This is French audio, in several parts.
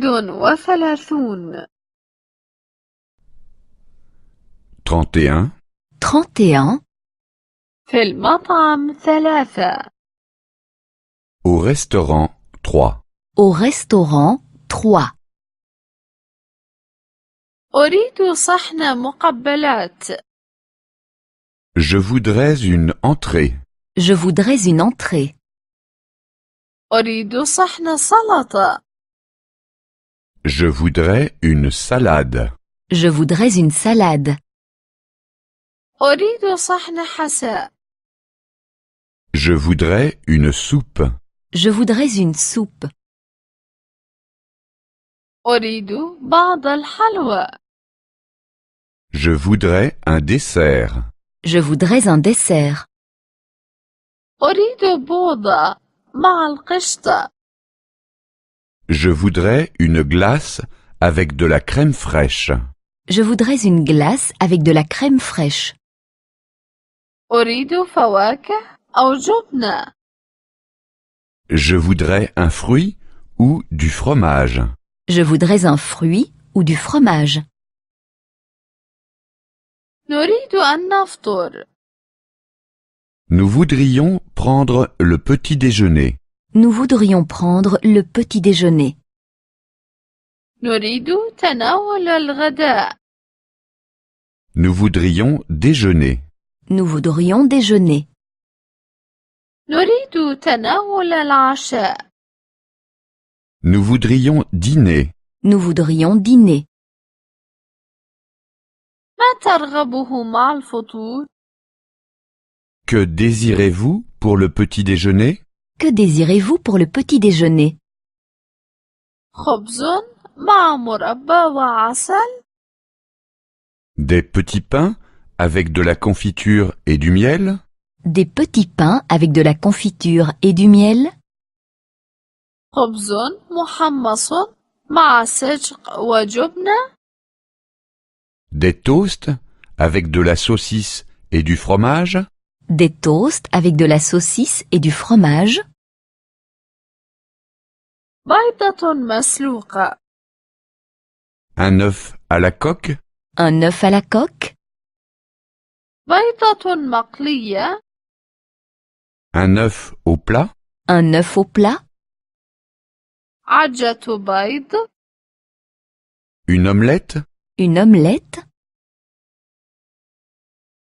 31. 31. 31. في المطعم 3. Au restaurant 3. Au restaurant 3. أريد صحن مقبلات. Je voudrais une entrée. Je voudrais une entrée. أريد صحن سلطة. Je voudrais une salade. Je voudrais une salade. أريد صحن حساء. Je voudrais une soupe. Je voudrais une soupe. أريد بعض الحلوى. Je voudrais un dessert. Je voudrais un dessert. أريد بوضة مع القشطة. Je voudrais une glace avec de la crème fraîche. Je voudrais une glace avec de la crème fraîche. أريد فواكه أو جبنة. Je voudrais un fruit ou du fromage. Je voudrais un fruit ou du fromage. نريد أن نفطر. Nous voudrions prendre le petit déjeuner. Nous voudrions prendre le petit déjeuner. نريد تناول الغداء. Nous voudrions déjeuner. Nous voudrions déjeuner. نريد تناول العشاء. Nous voudrions dîner. Nous voudrions dîner. ما ترغبه مع الفطور؟ Que désirez-vous pour le petit déjeuner? Que désirez-vous pour le petit déjeuner? خبز مع مربى وعسل. Des petits pains avec de la confiture et du miel? Des petits pains avec de la confiture et du miel? خبز محمص مع سجق وجبنة. Des toasts avec de la saucisse et du fromage? Des toasts avec de la saucisse et du fromage? بيضة مسلوقة. Un œuf à la coque? Un œuf à la coque? بيضة مقلية. Un œuf au plat? Un œuf au plat? عجة بيض. Une omelette? Une omelette?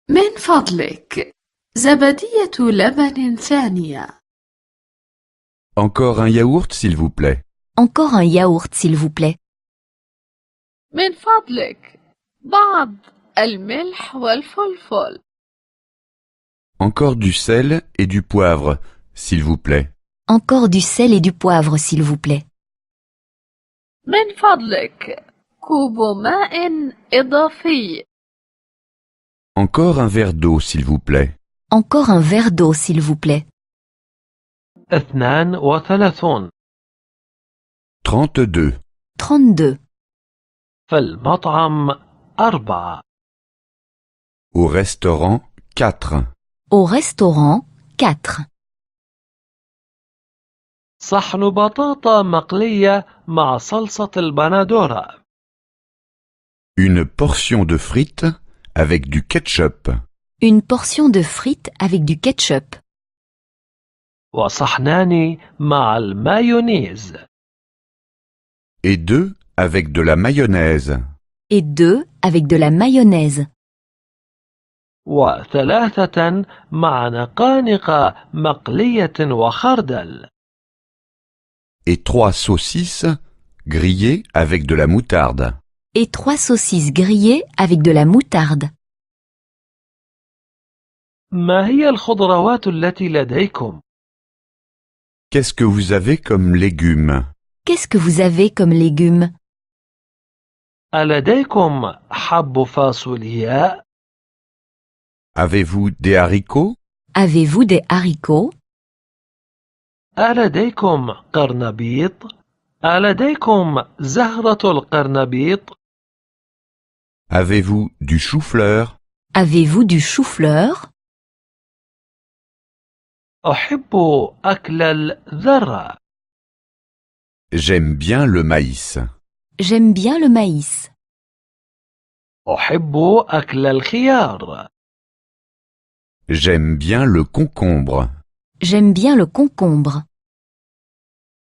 من فضلك زبدية لبن ثانية. Encore un yaourt s'il vous plaît. Encore un yaourt s'il vous plaît. من فضلك بعض الملح والفلفل. Encore du sel et du poivre s'il vous plaît. Encore du sel et du poivre s'il vous plaît. من فضلك كوب ماء إضافي. Encore un verre d'eau s'il vous plaît. Encore un verre d'eau s'il vous plaît. 32. 32. 32. في المطعم 4. Au restaurant 4. Au restaurant 4. صحن بطاطا مقلية مع صلصة البندورة. Une portion de frites avec du ketchup. Une portion de frites avec du ketchup. وصحنان مع المايونيز. Et 2 avec de la mayonnaise. Et 2 avec de la mayonnaise. و3 مع نقانق مقلية وخردل. Et 3 saucisses grillées avec de la moutarde. Et 3 saucisses grillées avec de la moutarde. ما هي الخضروات التي لديكم؟ Qu'est-ce que vous avez comme légumes? Qu'est-ce que vous avez comme légumes? ألديكم حب فاصولياء؟ Avez-vous des haricots? Avez-vous des haricots? ألديكم قرنبيط؟ ألديكم زهرة القرنبيط؟ Avez-vous du chou-fleur? Avez-vous du chou-fleur? أحب أكل الذرة. J'aime bien le maïs. J'aime bien le maïs. أحب أكل الخيار. J'aime bien le concombre. J'aime bien le concombre.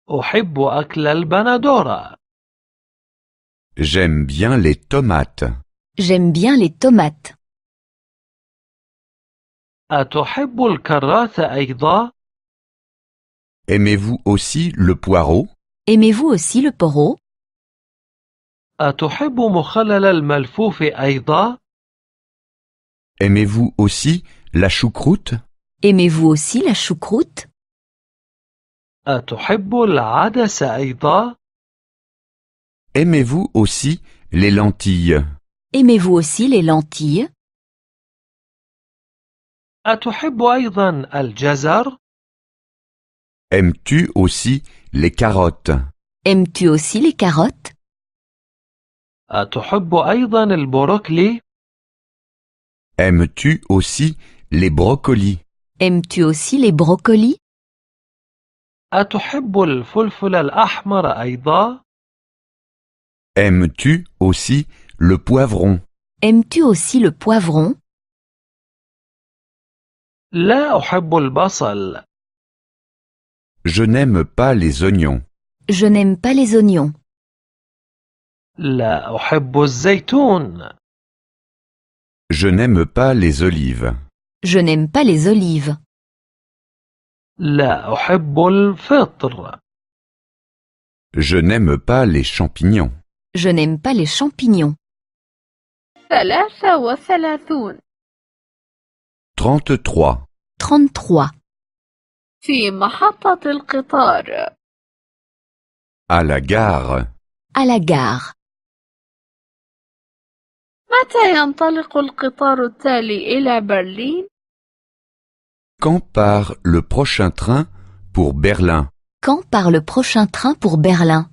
أحب أكل البندورة. J'aime bien les tomates. J'aime bien les tomates. أتحب الكرات أيضا؟ Aimez-vous aussi le poireau? Aimez-vous aussi le poireau? أتحب مخلل الملفوف أيضا؟ Aimez-vous aussi la choucroute? Aimez-vous aussi la choucroute? أتحب العدس أيضا؟ Aimez-vous aussi les lentilles? Aimez-vous aussi les lentilles? أتحب أيضا الجزر؟ Aimes-tu aussi les carottes? Aimes-tu aussi les carottes? أتحب أيضا البروكلي؟ Aimes-tu aussi les brocolis? Aimes-tu aussi les brocolis? أتحب الفلفل الأحمر أيضا؟ Aimes-tu aussi le poivron? Aimes-tu aussi le poivron? لا أحب البصل. Je n'aime pas les oignons. Je n'aime pas les oignons. لا أحب الزيتون. Je n'aime pas les olives. Je n'aime pas les olives. لا أحب الفطر. Je n'aime pas les champignons. Je n'aime pas les champignons. 33 33. 33. في محطة القطار. À la gare. À la gare. متى ينطلق القطار التالي إلى برلين؟ Quand part le prochain train pour Berlin? Quand part le prochain train pour Berlin?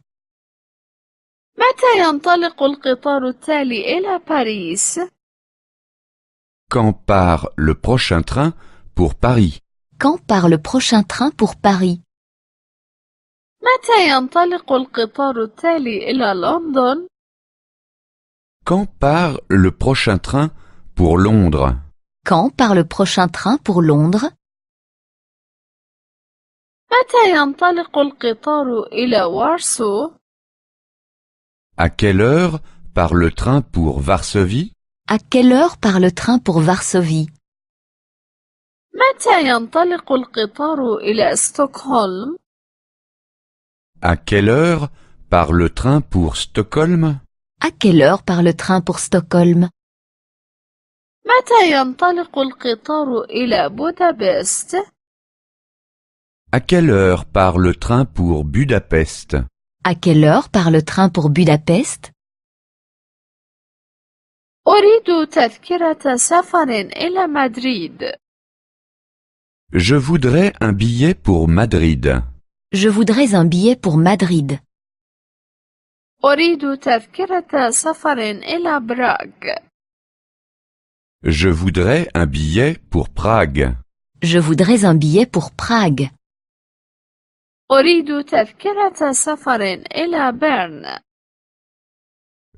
متى ينطلق القطار التالي إلى باريس؟ Quand part le prochain train pour Paris? Quand part le prochain train pour Paris? متى ينطلق القطار التالي إلى لندن؟ Quand part le prochain train pour Londres? Quand part le prochain train pour Londres? متى ينطلق القطار إلى وارسو؟ À quelle heure part le train pour Varsovie? À quelle heure part le train pour Varsovie? متى ينطلق القطار إلى ستوكهولم؟ À quelle heure part le train pour Stockholm? À quelle heure part le train pour Stockholm? متى ينطلق القطار إلى بودابست؟ À quelle heure part le train pour Budapest? À quelle heure part le train pour Budapest? أريد تذكرة سفر إلى مدريد. Je voudrais un billet pour Madrid. Je voudrais un billet pour Madrid. أريد تذكرة سفر إلى براغ. Je voudrais un billet pour Prague. Je voudrais un billet pour Prague. أريد تذكرة سفر إلى بيرن.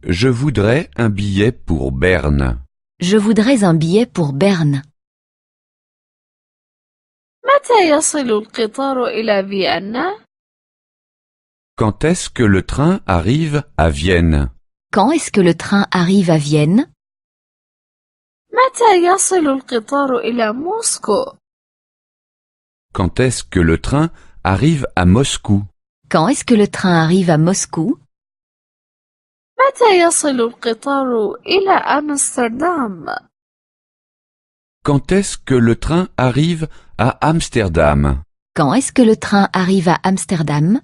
Je voudrais un billet pour Berne. Je voudrais un billet pour Berne. متى يصل القطار إلى فيينا؟ Quand est-ce que le train arrive à Vienne? Quand est-ce que le train arrive à Vienne? متى يصل القطار إلى موسكو؟ Quand est-ce que le train arrive à Moscou? Quand est-ce que le train arrive à Moscou? متى يصل القطار إلى أمستردام؟ Quand est-ce que le train arrive à Amsterdam? Quand est-ce que le train arrive à Amsterdam?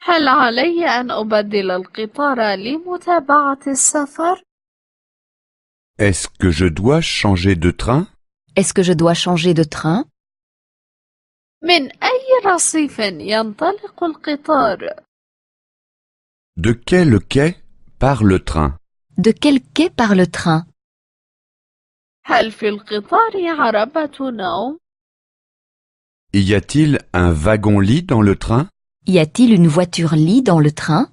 هل علي أن أبدل القطار لمتابعة السفر؟ Est-ce que je dois changer de train? Est-ce que je dois changer de train? من أي رصيف ينطلق القطار؟ De quel quai part le train? De quel quai part le train? هل في القطار عربة نوم؟ Y a-t-il un wagon-lit dans le train? Y a-t-il une voiture-lit dans le train?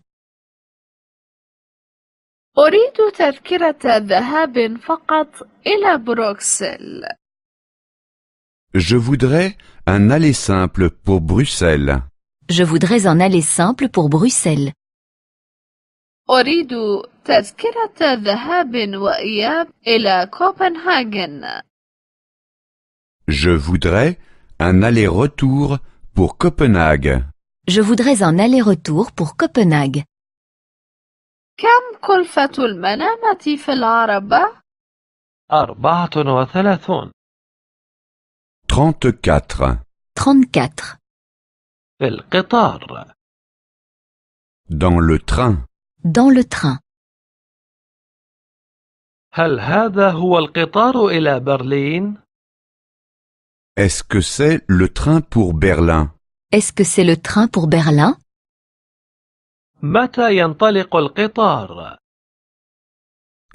أريد تذكرة ذهاب فقط إلى بروكسل. Je voudrais un aller simple pour Bruxelles. Je voudrais un aller simple pour Bruxelles. أريد تذكرة ذهاب وإياب إلى كوبنهاجن. Je voudrais un aller-retour pour Copenhague. Je voudrais un aller-retour pour Copenhague. كم كلفة المنامة في العربة؟ 34 34. 34. في القطار. Dans le train. Dans le train. هل هذا هو القطار إلى برلين؟ Est-ce que c'est le train pour Berlin? Est-ce que c'est le train pour Berlin? متى ينطلق القطار؟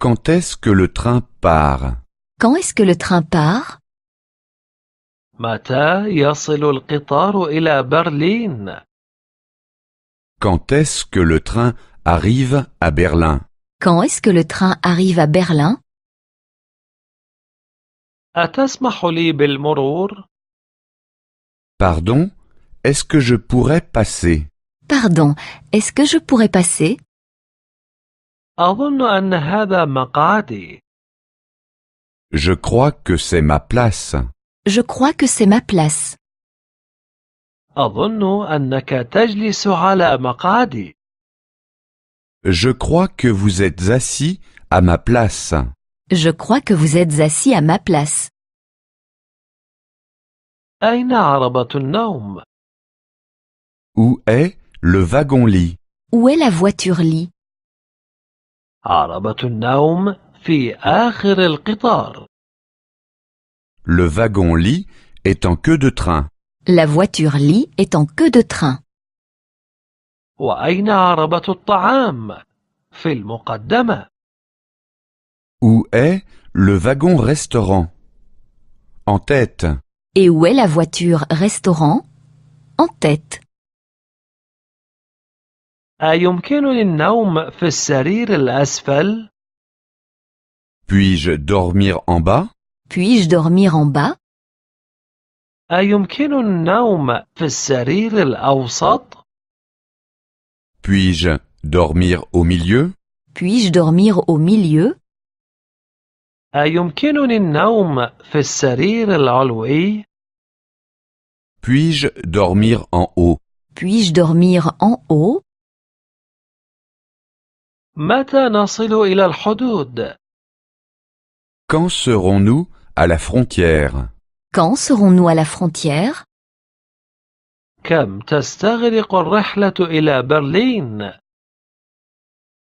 Quand est-ce que le train part? Quand est-ce que le train part? متى يصل القطار إلى برلين؟ Quand est-ce que le train arrive à Berlin? Quand est-ce que le train arrive à Berlin? أتسمح لي بالمرور؟ Pardon, est-ce que je pourrais passer? Pardon, est-ce que je pourrais passer? أظن أن هذا مقعدي. Je crois que c'est ma place. Je crois que c'est ma place. أظن أنك تجلس على مقعدي. Je crois que vous êtes assis à ma place. Je crois que vous êtes assis à ma place. أين عربة النوم؟ Où est le wagon-lit? Où est la voiture-lit? عربة النوم في آخر القطار. Le wagon-lit est en queue de train. La voiture-lit est en queue de train. وأين عربة الطعام؟ في المقدمة. Où est le wagon-restaurant? En tête. Et où est la voiture-restaurant? En tête. أيمكنني النوم في السرير الأسفل؟ Puis-je dormir en bas? Puis-je dormir en bas? أيمكنني النوم في السرير الأوسط؟ Puis-je dormir au milieu? Puis-je dormir au milieu? أيمكنني النوم في السرير العلوي؟ Puis-je dormir en haut? Puis-je dormir en haut? متى نصل إلى الحدود؟ Quand serons-nous à la frontière? Quand serons-nous à la frontière? كم تستغرق الرحلة إلى برلين؟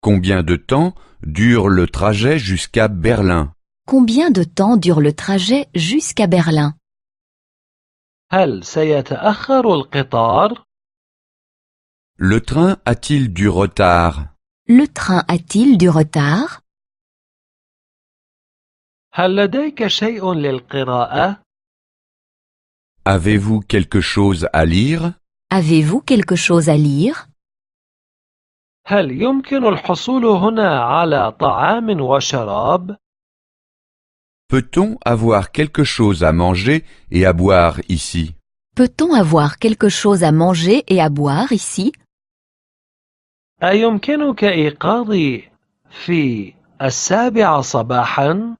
Combien de temps dure le trajet jusqu'à Berlin? Combien de temps dure le trajet jusqu'à Berlin? هل سيتأخر القطار؟ Le train a-t-il du retard? Le train a-t-il du retard? هل لديك شيء للقراءة؟ Avez-vous quelque chose à lire? Avez-vous quelque chose à lire? هل يمكن الحصول هنا على طعام وشراب؟ Peut-on avoir quelque chose à manger et à boire ici? Peut-on avoir quelque chose à manger et à boire ici? أيمكنك إيقاظي في 7 صباحا؟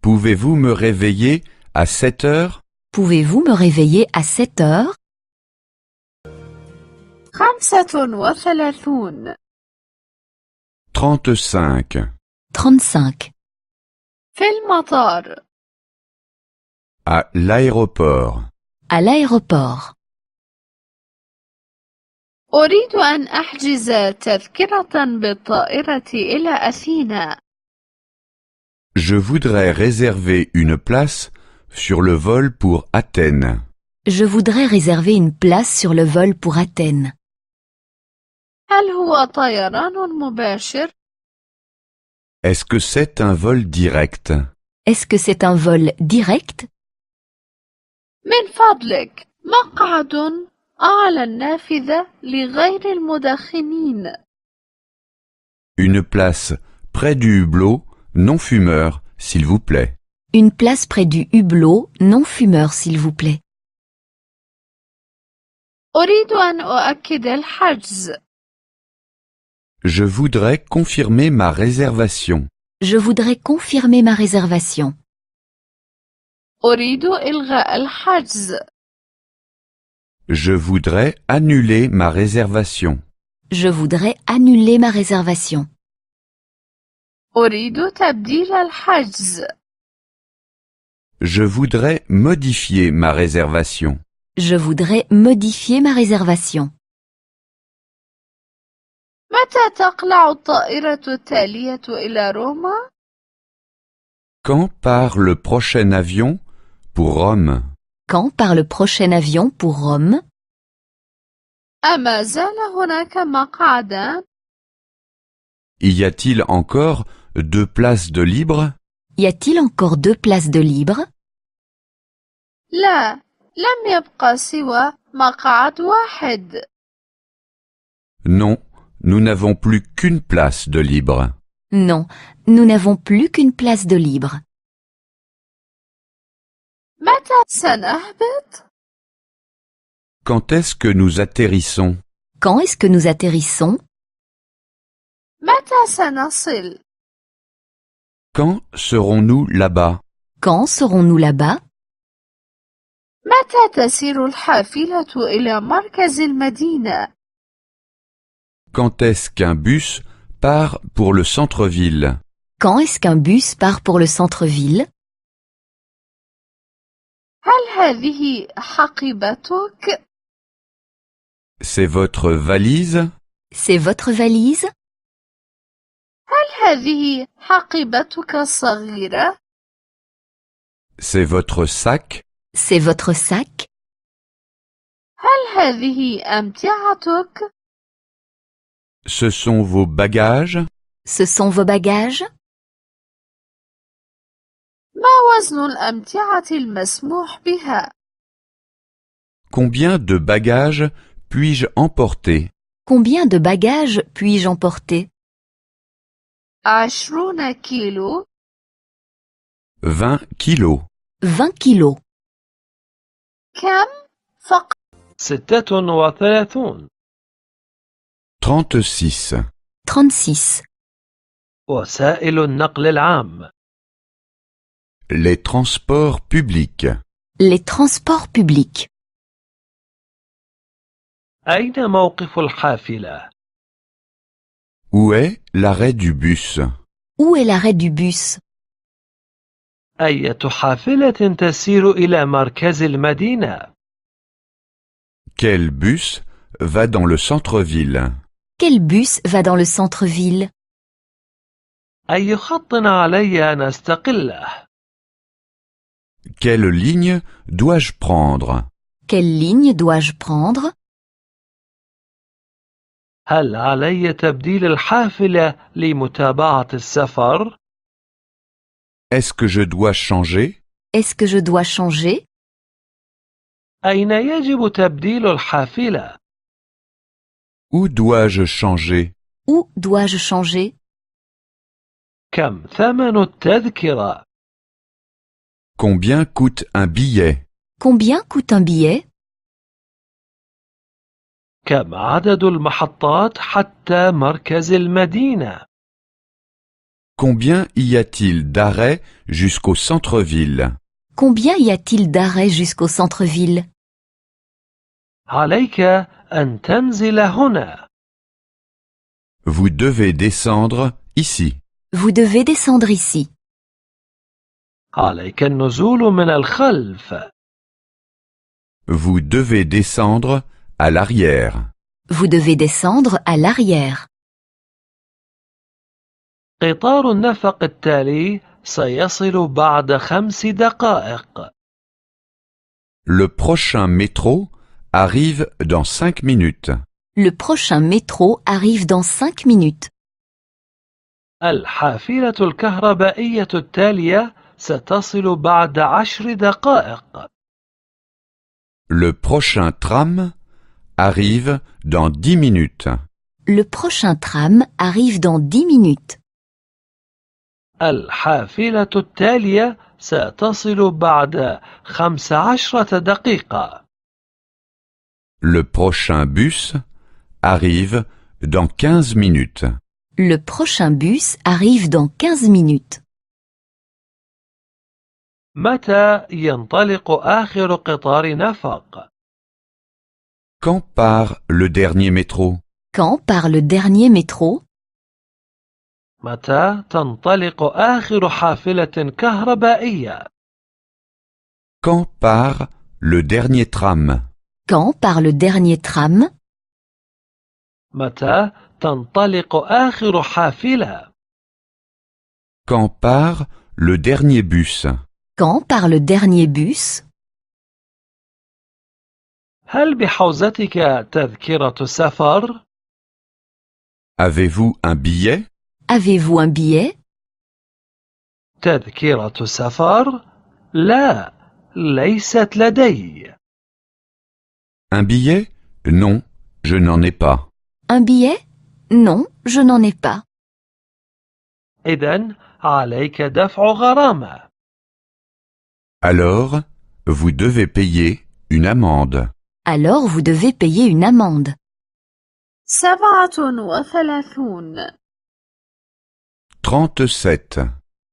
Pouvez-vous me réveiller à 7 heures? Pouvez-vous me réveiller à 7 heures? 35. 35. 35. في المطار. À l'aéroport. À l'aéroport. أريد أن أحجز تذكرة بالطائرة إلى أثينا. Je voudrais réserver une place sur le vol pour Athènes. Je voudrais réserver une place sur le vol pour Athènes. هل هو طيران مباشر؟ Est-ce que c'est un vol direct? Est-ce que c'est un vol direct? من فضلك مقعد أعلى النافذة لغير المدخنين. Une place près du hublot non-fumeur, s'il vous plaît. Une place près du hublot non-fumeur, s'il vous plaît. أريد أن أؤكد الحجز. Je voudrais confirmer ma réservation. Je voudrais confirmer ma réservation. أريد إلغاء الحجز. Je voudrais annuler ma réservation. Je voudrais annuler ma réservation. أريد تبديل الحجز. Je voudrais modifier ma réservation. Je voudrais modifier ma réservation. متى تقلع الطائرة التالية إلى روما؟ Quand part le prochain avion pour Rome? Quand part le prochain avion pour Rome? أما زال هناك مقعدان؟ Y a-t-il encore 2 places de libre? Y a-t-il encore 2 places de libre? لا، لم يبقى سوى مقعد واحد. Non, nous n'avons plus qu'une place de libre. Non, nous n'avons plus qu'une place de libre. متى سنهبط؟ Quand est-ce que nous atterrissons? Quand est-ce que nous atterrissons? متى سنصل؟ Quand serons-nous là-bas? Quand serons-nous là-bas? متى تسير الحافلة إلى مركز المدينة؟ Quand est-ce qu'un bus part pour le centre-ville? Quand est-ce qu'un bus part pour le centre-ville? هل هذه حقيبتك؟ C'est votre valise? C'est votre valise? هل هذه حقيبتك الصغيرة؟ C'est votre sac? C'est votre sac? هل هذه أمتعتك؟ Ce sont vos bagages? Ce sont vos bagages? ما وزن الأمتعة المسموح بها؟ Combien de bagages puis-je emporter? Combien de bagages puis-je emporter? 20 كيلو. 20 kilos. 20 kilos. كم؟ فقط. 36. 36. 36. وسائل النقل العام. Les transports publics. Les transports publics. أين موقف الحافلة؟ Où est l'arrêt du bus? Où est l'arrêt du bus? أية حافلة تسير إلى مركز المدينة؟ Quel bus va dans le centre-ville? Quel bus va dans le centre-ville? أي خط علي أن أستقله؟ Quelle ligne dois-je prendre? Quelle ligne dois-je prendre? هل علي تبديل الحافلة لمتابعة السفر؟ Est-ce que je dois changer? Est-ce que je dois changer? أين يجب تبديل الحافلة؟ Où dois-je changer? Où dois-je changer? كم ثمن التذكرة؟ Combien coûte un billet? Combien coûte un billet? كم عدد المحطات حتى مركز المدينة؟ Combien y a-t-il d'arrêts jusqu'au centre-ville? Combien y a-t-il d'arrêts jusqu'au centre-ville? عليك أن تنزل هنا. Vous devez descendre ici. Vous devez descendre ici. عليك النزول من الخلف. Vous devez descendre à l'arrière. Vous devez descendre à l'arrière. قطار النفق التالي سيصل بعد 5 دقائق. Le prochain métro arrive dans 5 minutes. Le prochain métro arrive dans 5 minutes. الحافلة الكهربائية التالية ستصل بعد 10 دقائق. Le prochain tram arrive dans 10 minutes. Le prochain tram arrive dans 10 minutes. الحافلة التالية ستصل بعد 15 دقيقة. Le prochain bus arrive dans 15 minutes. Le prochain bus arrive dans 15 minutes. متى ينطلق آخر قطار نفق؟ Quand part le dernier métro? Quand part le dernier métro? متى تنطلق آخر حافلة كهربائية؟ Quand part le dernier tram? Quand part le dernier tram? متى تنطلق آخر حافلة؟ Quand part le dernier bus? Quand part le dernier bus? هل بحوزتك تذكرة سفر؟ Avez-vous un billet? Avez-vous un billet? تذكرة سفر؟ لا، ليست لدي. Un billet? Non, je n'en ai pas. Un billet? Non, je n'en ai pas. إذن عليك دفع غرامة. Alors, vous devez payer une amende. Alors vous devez payer une amende. 37. 37.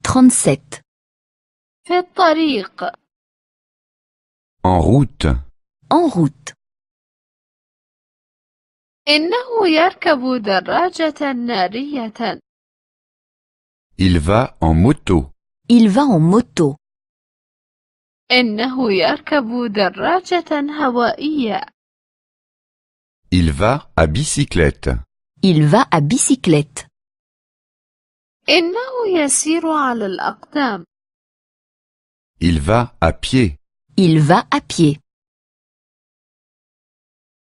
37. في الطريق. En route. En route. إنه يركب دراجة نارية. Il va en moto. Il va en moto. إنه يركب دراجة هوائية. Il va à bicyclette. Il va à bicyclette. إنه يسير على الأقدام. Il va à pied. Il va à pied.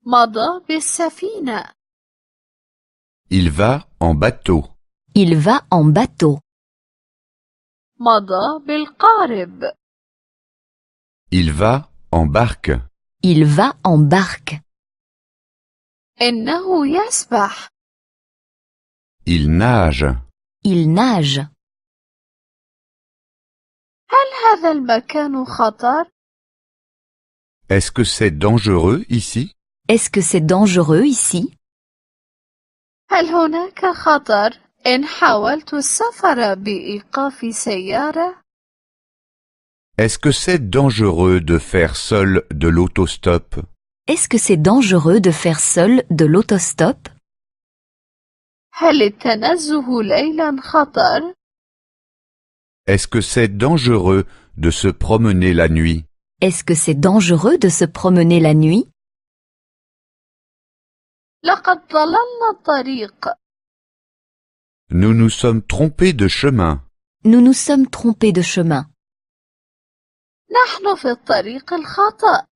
مضى بالسفينة. Il va en bateau. Il va en bateau. مضى بالقارب. Il va en barque. Il va en barque. إنه يسبح. Il nage. Il nage. هل هذا المكان خطر؟ Est-ce que c'est dangereux ici? Est-ce que c'est dangereux ici? هل هناك خطر إن حاولت السفر بإيقاف سيارة؟ Est-ce que c'est dangereux de faire seul de l'autostop? Est-ce que c'est dangereux de faire seul de l'autostop? هل التنزه ليلا خطر؟ Est-ce que c'est dangereux de se promener la nuit? Est-ce que c'est dangereux de se promener la nuit? لقد ضللنا الطريق. Nous nous sommes trompés de chemin. Nous nous sommes trompés de chemin. نحن في الطريق الخطأ.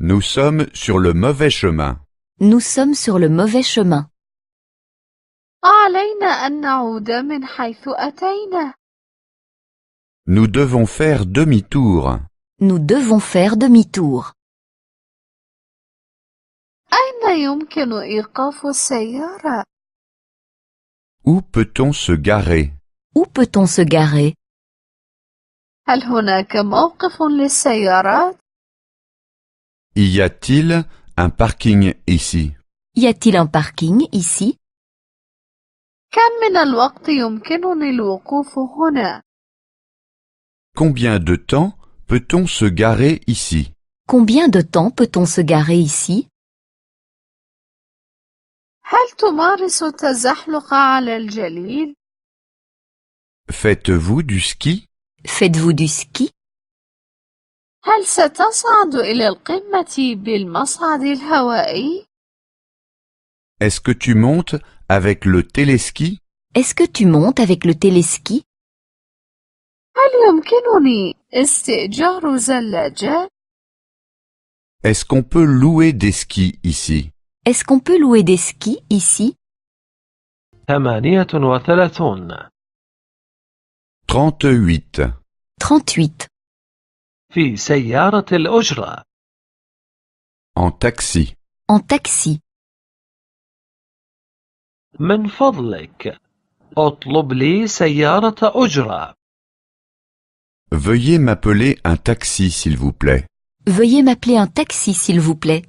Nous sommes sur le mauvais chemin. Nous sommes sur le mauvais chemin. علينا أن نعود من حيث أتينا. Nous devons faire demi-tour. Nous devons faire demi-tour. أين يمكن إيقاف السيارة؟ Où peut-on se garer? Où peut-on se garer? هل هناك موقف للسيارات؟ Y a-t-il un parking ici? Y a-t-il un parking ici? كم من الوقت يمكنني الوقوف هنا؟ Combien de temps peut-on se garer ici? Combien de temps peut-on se garer ici? هل تمارس التزحلق على الجليد؟ Faites-vous du ski? Faites-vous du ski? هل ستصعد إلى القمة بالمصعد الهوائي؟ Est-ce que tu montes avec le téléski? Est-ce que tu montes avec le téléski? هل يمكنني استئجار زلاجات؟ Est-ce qu'on peut louer des skis ici? Est-ce qu'on peut louer des skis ici? 38. 38. 38. في سيارة الأجرة. En taxi. En taxi. من فضلك اطلب لي سيارة أجرة. Veuillez m'appeler un taxi, s'il vous plaît. Veuillez m'appeler un taxi s'il vous plaît.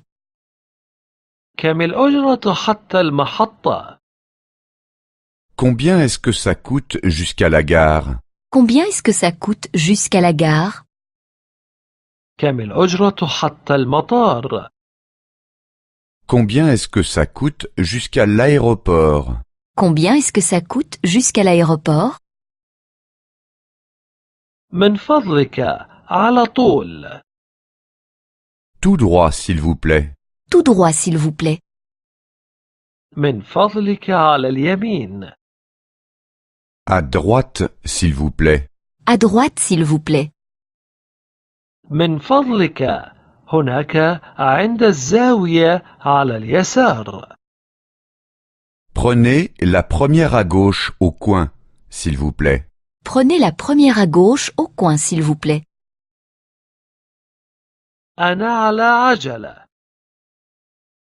كم الأجرة حتى المحطة؟ Combien est-ce que ça coûte jusqu'à la gare? Combien est-ce que ça coûte jusqu'à la gare? كم الأجرة حتى المطار؟ Combien est-ce que ça coûte jusqu'à l'aéroport? Combien est-ce que ça coûte jusqu'à l'aéroport? من فضلك على طول. Tout droit, s'il vous plaît. Tout droit s'il vous plaît. من فضلك على اليمين. À droite, s'il vous plaît. À droite s'il vous plaît. من فضلك هناك عند الزاوية على اليسار. Prenez la première à gauche au coin, s'il vous plaît. Prenez la première à gauche au coin s'il vous plaît. أنا على عجلة.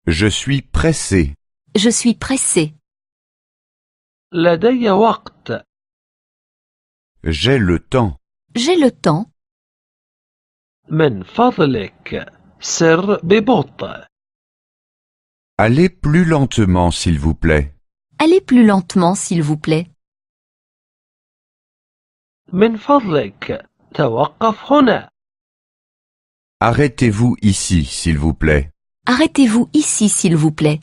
Je suis pressé. Je suis pressé. لدي وقت. J'ai le temps. J'ai le temps. من فضلك سر ببطء. Allez plus lentement, s'il vous plaît. Allez plus lentement s'il vous plaît. من فضلك توقف هنا. Arrêtez-vous ici, s'il vous plaît. Arrêtez-vous ici s'il vous plaît.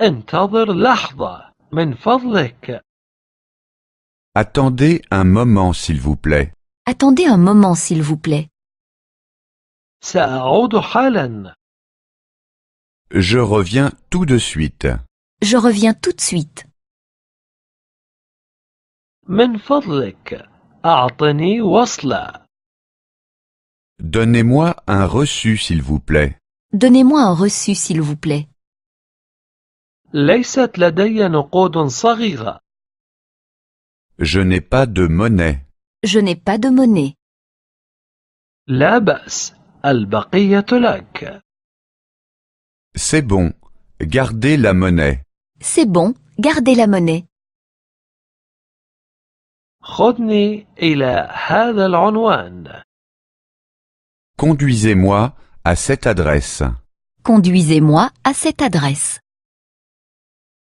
انتظر لحظة من فضلك. Attendez un moment, s'il vous plaît. Attendez un moment s'il vous plaît. سأعود حالا. Je reviens tout de suite. Je reviens tout de suite. من فضلك أعطني وصلة. Donnez-moi un reçu, s'il vous plaît. Donnez-moi un reçu s'il vous plaît. ليست لدي نقود صغيرة. Je n'ai pas de monnaie. Je n'ai pas de monnaie. لا بأس، البقية لك. C'est bon. Gardez la monnaie. C'est bon, gardez la monnaie. خذني إلى هذا العنوان. Conduisez-moi à cette adresse. Conduisez-moi à cette adresse.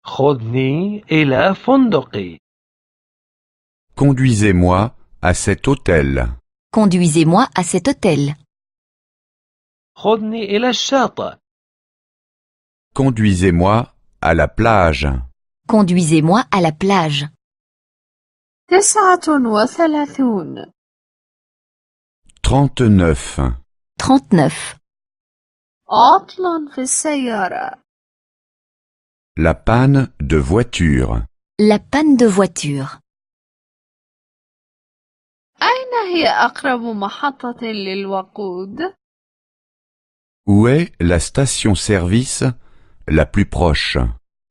خذني إلى فندقي. Conduisez-moi à cet hôtel. Conduisez-moi à cet hôtel. خذني إلى الشاطئ. Conduisez-moi à la plage. Conduisez-moi à la plage. 39. 39. 39. عطل في السيارة. La panne de voiture. La panne de voiture. أين هي أقرب محطة للوقود؟ Où est la station-service la plus proche?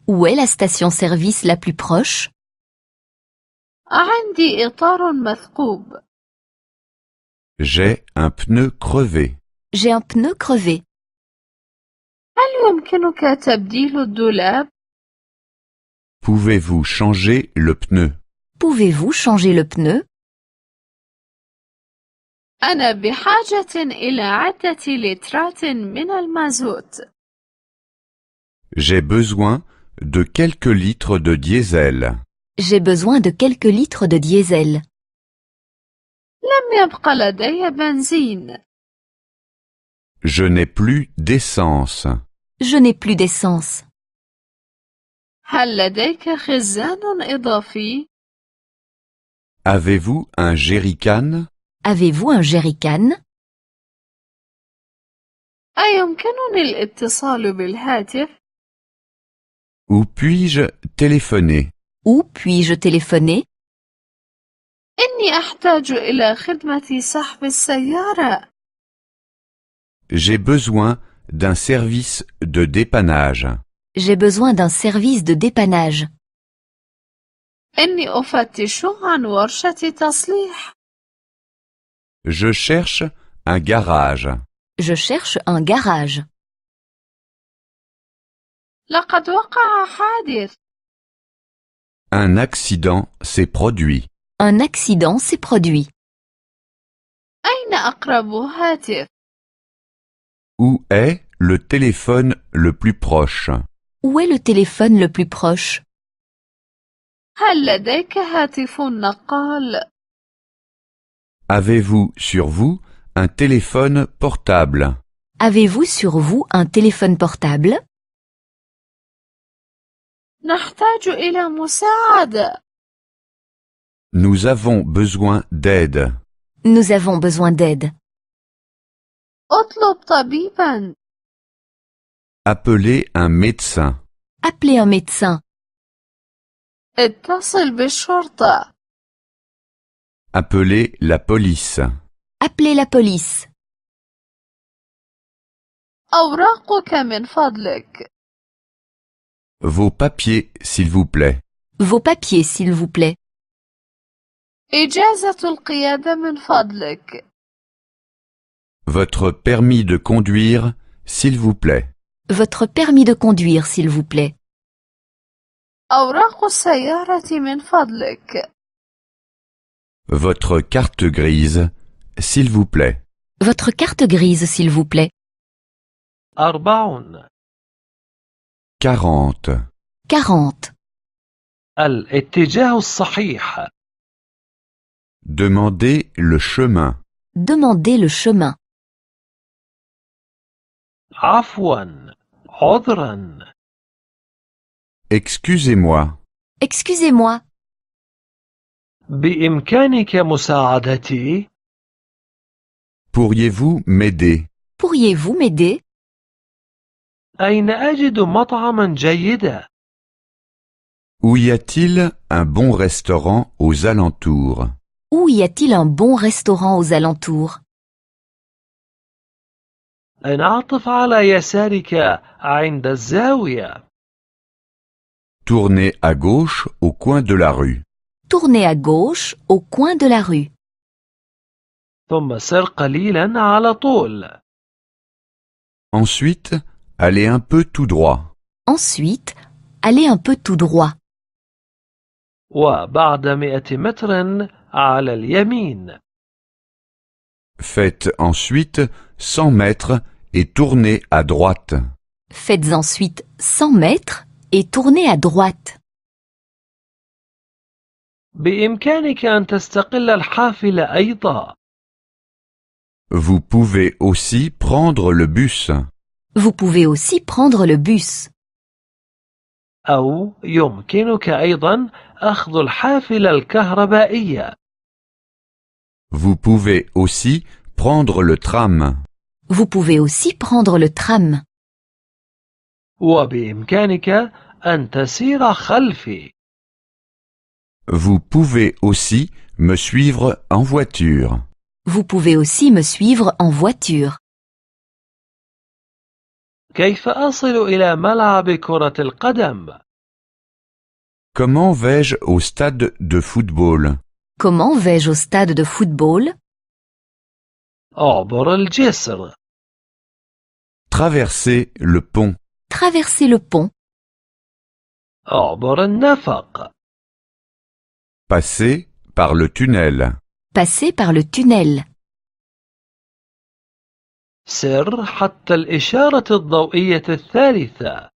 Où est la station-service la plus proche? عندي إطار مثقوب. J'ai un pneu crevé. J'ai un pneu crevé. هل يمكنك تبديل الدولاب؟ Pouvez-vous changer le pneu? Pouvez-vous changer le pneu? أنا بحاجة إلى عدة لترات من المازوت. J'ai besoin de quelques litres de diesel. J'ai besoin de quelques litres de diesel. لم يبق لدي بنزين. Je n'ai plus d'essence. Je n'ai plus d'essence. هل لديك خزان إضافي؟ Avez-vous un jerrycan? Avez-vous un jerrycan? أيمكنني الاتصال بالهاتف؟ Où puis-je téléphoner? Où puis-je téléphoner? إني أحتاج إلى خدمة سحب السيارة. J'ai besoin d'un service de dépannage. J'ai besoin d'un service de dépannage. إني أفتش عن ورشة تصليح. Je cherche un garage. Je cherche un garage. لقد وقع حادث. Un accident s'est produit. Un accident s'est produit. أين أقرب هاتف؟ Où est le téléphone le plus proche? Où est le téléphone le plus proche? هل لديك هاتف نقال؟ Avez-vous sur vous un téléphone portable? Avez-vous sur vous un téléphone portable? نحتاج إلى مساعدة. Nous avons besoin d'aide. Nous avons besoin d'aide. اطلب طبيبا. Appelez un médecin. Appelez un médecin. اتصل بالشرطة. Appelez la police. Appelez la police. أوراقك من فضلك. Vos papiers, s'il vous plaît. Vos papiers, s'il vous plaît. إجازة القيادة من فضلك. Votre permis de conduire, s'il vous plaît. Votre permis de conduire, s'il vous plaît. أوراق السيارة من فضلك. Votre carte grise, s'il vous plaît. Votre carte grise, s'il vous plaît. 40. 40. 40. الاتجاه الصحيح. Demandez le chemin. Demandez le chemin. عفوا. عذرا. Excusez-moi. Excusez-moi. بإمكانك مساعدتي؟ Pourriez-vous m'aider? Pourriez-vous m'aider? أين أجد مطعما جيدا؟ Où y a-t-il un bon restaurant aux alentours? Où y a-t-il un bon restaurant aux alentours? انعطف على يسارك عند الزاوية. Tournez à gauche au coin de la rue. Tournez à gauche au coin de la rue. ثم سر قليلا على طول. Ensuite, allez un peu tout droit. Ensuite, allez un peu tout droit. وبعد 100 متر على اليمين. Faites ensuite 100 mètres et tournez à droite. Faites ensuite 100 mètres et tournez à droite. بإمكانك أن تستقل الحافلة أيضا. Vous pouvez aussi prendre le bus. Vous pouvez aussi prendre le bus. أو يمكنك أيضا أخذ الحافلة الكهربائية. Vous pouvez aussi prendre le tram. Vous pouvez aussi prendre le tram. وبإمكانك أن تسير خلفي. Vous pouvez aussi me suivre en voiture. Vous pouvez aussi me suivre en voiture. كيف أصل إلى ملعب كرة القدم؟ Comment vais-je au stade de football? Comment vais-je au stade de football? أعبر الجسر. Traverser le pont. Traverser le pont. أعبر النفق. Passer par le tunnel. Passer par le tunnel. سر حتى الإشارة الضوئية الثالثة.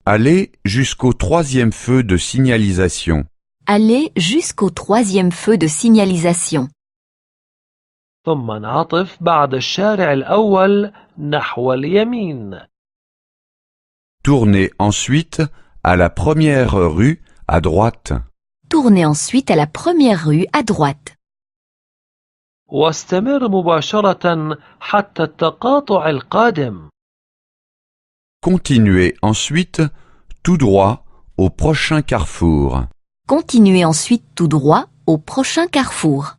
Allez jusqu'au troisième feu de signalisation. Allez jusqu'au troisième feu de signalisation. ثم انعطف بعد الشارع الأول نحو اليمين. Tournez ensuite à la première rue à droite. Tournez ensuite à la première rue à droite. واستمر مباشرة حتى التقاطع القادم. Continuez ensuite tout droit au prochain carrefour. Continuez ensuite tout droit au prochain carrefour.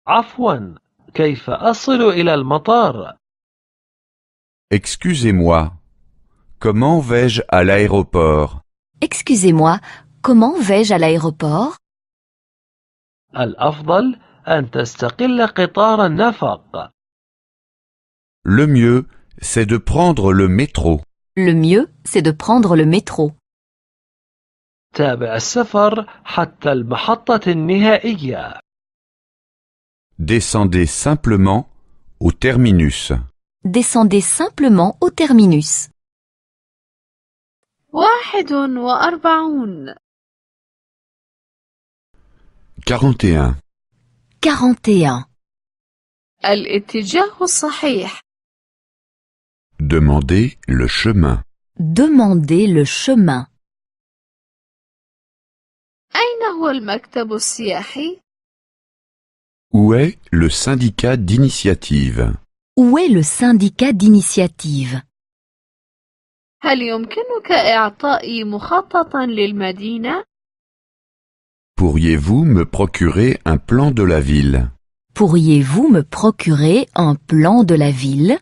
عفوا، كيف أصل إلى المطار؟ Excusez-moi. Comment vais-je à l'aéroport? Excusez-moi, comment vais-je à l'aéroport? الأفضل أن تستقل قطار النفق. Le mieux, c'est de prendre le métro. Le mieux, c'est de prendre le métro. تابع السفر حتى المحطة النهائية. Descendez simplement au terminus. Descendez simplement au terminus. 41 41. 41. الاتجاه الصحيح. Demandez le chemin. Demandez le chemin. أين هو المكتب السياحي؟ Où est le syndicat d'initiative? Où est le syndicat d'initiative? هل يمكنك إعطائي مخططا للمدينة؟ Pourriez-vous me procurer un plan de la ville? Pourriez-vous me procurer un plan de la ville?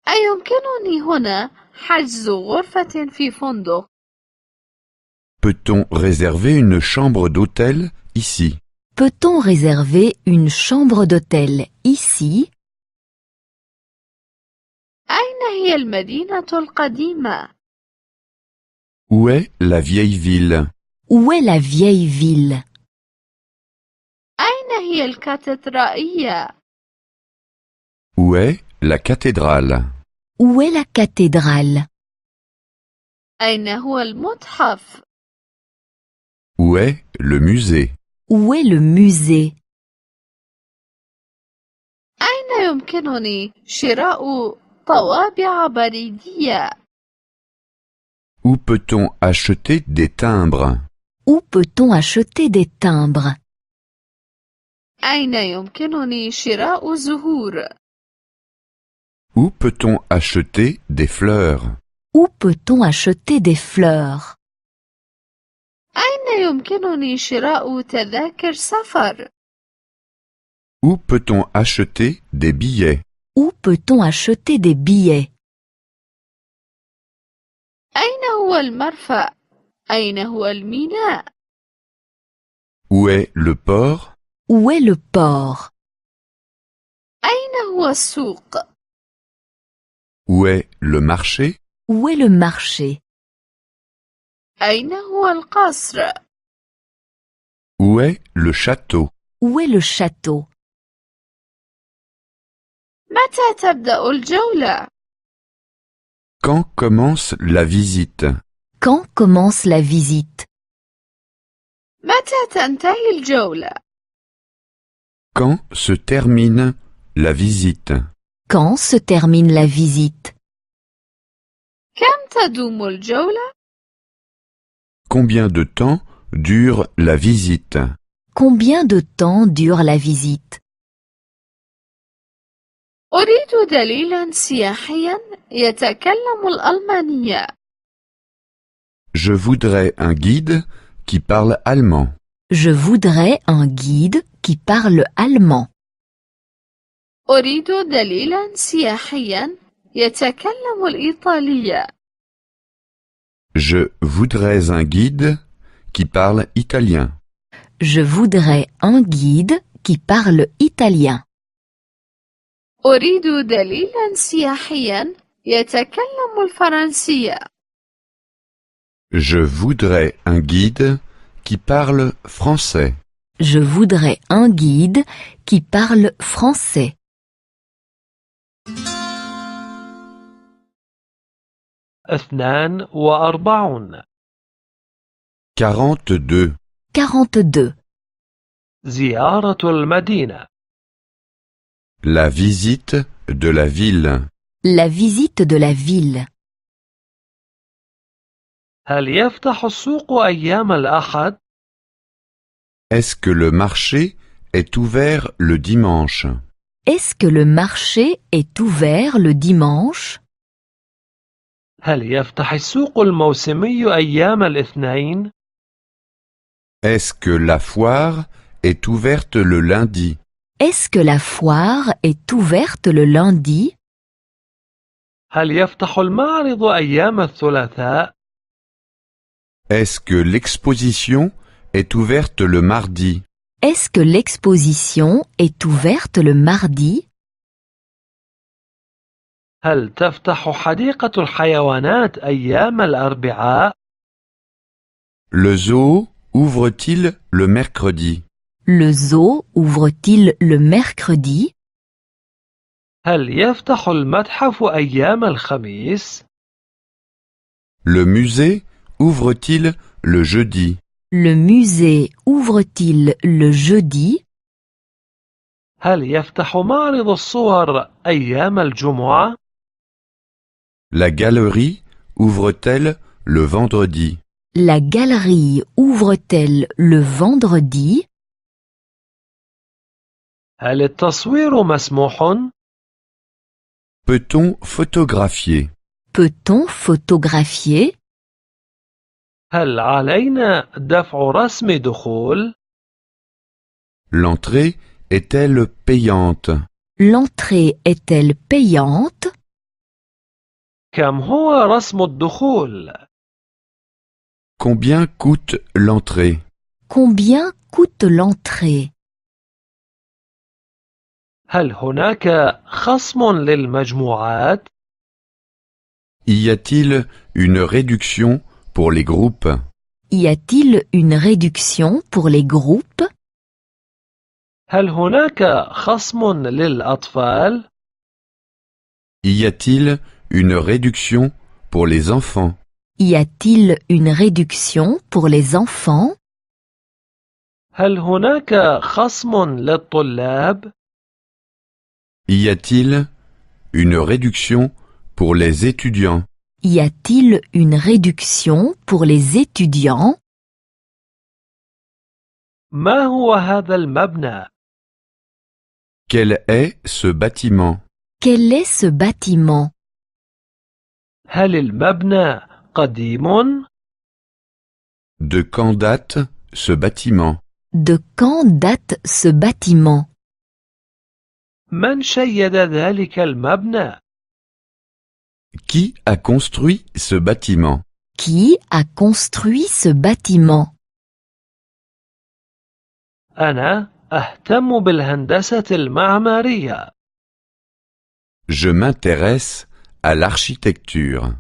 أيمكنني هنا حجز غرفة في فندق؟ Peut-on réserver une chambre d'hôtel ici? Peut-on réserver une chambre d'hôtel ici? أين هي المدينة القديمة؟ Où est la vieille ville? Où est la vieille ville? أين هي الكاتدرائية؟ Où est la cathédrale? Où est la cathédrale? أين هو المتحف؟ Où est le musée? Où est le musée? أين يمكنني شراء طوابع بريدية؟ Où peut-on acheter des timbres? Où peut-on acheter des timbres? أين يمكنني شراء زهور؟ Où peut-on acheter des fleurs? Où peut-on acheter des fleurs? أين يمكنني شراء تذاكر سفر؟ Où peut-on acheter des billets? Où peut-on acheter des billets? أين هو المرفأ؟ أين هو الميناء؟ Où est le port? Où est le port? أين هو السوق؟ Où est le marché? Où est le marché? أين هو القصر؟ Où est le château? Où est le château? متى تبدأ الجولة؟ Quand commence la visite? Quand commence la visite? متى تنتهي الجولة؟ Quand se termine la visite? Quand se termine la visite? كم تدوم الجولة؟ Combien de temps dure la visite? Combien de temps dure la visite? أريد دليلا سياحيا يتكلم الألمانية. Je voudrais un guide qui parle allemand. Je voudrais un guide qui parle allemand. أريد دليلا سياحيا يتكلم الإيطالية. Je voudrais un guide qui parle italien. Je voudrais un guide qui parle italien. أريد دليلا سياحيا يتكلم الفرنسية. Je voudrais un guide qui parle français. Je voudrais un guide qui parle français. اثنان وأربعون 42. 42. زيارة المدينة. La visite de la ville. La visite de la ville. هل يفتح السوق أيام الأحد؟ Est-ce que le marché est ouvert le dimanche? Est-ce que le marché est ouvert le dimanche? هل يفتح السوق الموسمي أيام الاثنين؟ Est-ce que la foire est ouverte le lundi? Est-ce que la foire est ouverte le lundi? هل يفتح المعرض أيام الثلاثاء؟ Est-ce que l'exposition est ouverte le mardi? Est-ce que l'exposition est ouverte le mardi? هل تفتح حديقة الحيوانات أيام الأربعاء؟ Le zoo ouvre-t-il le mercredi? Le zoo ouvre-t-il le mercredi? هل يفتح المتحف أيام الخميس؟ Le musée ouvre-t-il le jeudi? Le musée ouvre-t-il le jeudi? هل يفتح معرض الصور أيام الجمعة؟ La galerie ouvre-t-elle le vendredi? La galerie ouvre-t-elle le vendredi? هل التصوير مسموح؟ Peut-on photographier? Peut-on photographier? هل علينا دفع رسم دخول؟ L'entrée est-elle payante? L'entrée est-elle payante? كم هو رسم الدخول؟ Combien coûte l'entrée? Combien coûte l'entrée? هل هناك خصم للمجموعات؟ Y a-t-il une réduction pour les groupes? Y a-t-il une réduction pour les groupes? هل هناك خصم للأطفال؟ Y a-t-il une réduction pour les enfants? Y a-t-il une réduction pour les enfants? هل هناك خصم للطلاب؟ Y a-t-il une réduction pour les étudiants? Y a-t-il une réduction pour les étudiants? ما هو هذا المبنى؟ Quel est ce bâtiment? Quel est ce bâtiment? هل المبنى قديم؟ De quand date ce bâtiment? De quand date ce bâtiment? من شيد ذلك المبنى؟ Qui a construit ce bâtiment? Qui a construit ce bâtiment? أنا أهتم بالهندسة المعمارية. Je m'intéresse à l'architecture.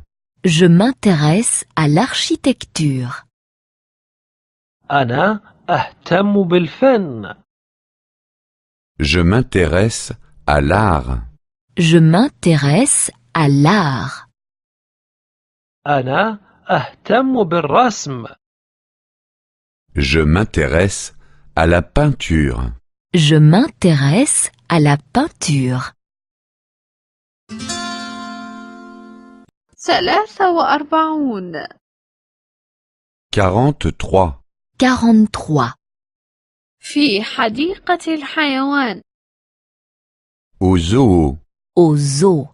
Je m'intéresse à l'architecture. أنا أهتم بالفن. Je m'intéresse à l'art. Je m'intéresse à l'art. أنا أهتم بالرسم. Je m'intéresse à la peinture. Je m'intéresse à la peinture. 43 43. 43. في حديقة الحيوان. Au zoo. Au zoo.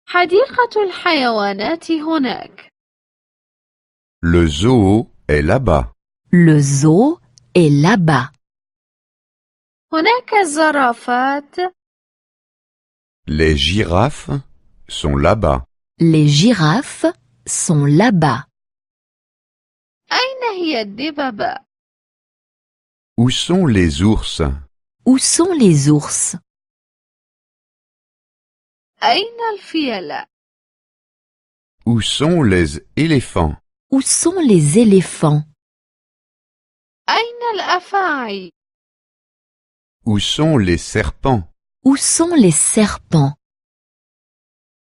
حديقة الحيوانات هناك. Le zoo est là-bas. Le zoo est là-bas. هناك الزرافات. Les girafes sont là-bas. Les girafes sont là-bas. أين هي الدببة؟ Où sont les ours? Où sont les ours? أين الفيلة؟ Où sont les éléphants? Où sont les éléphants? أين الأفاعي؟ Où sont les serpents? Où sont les serpents?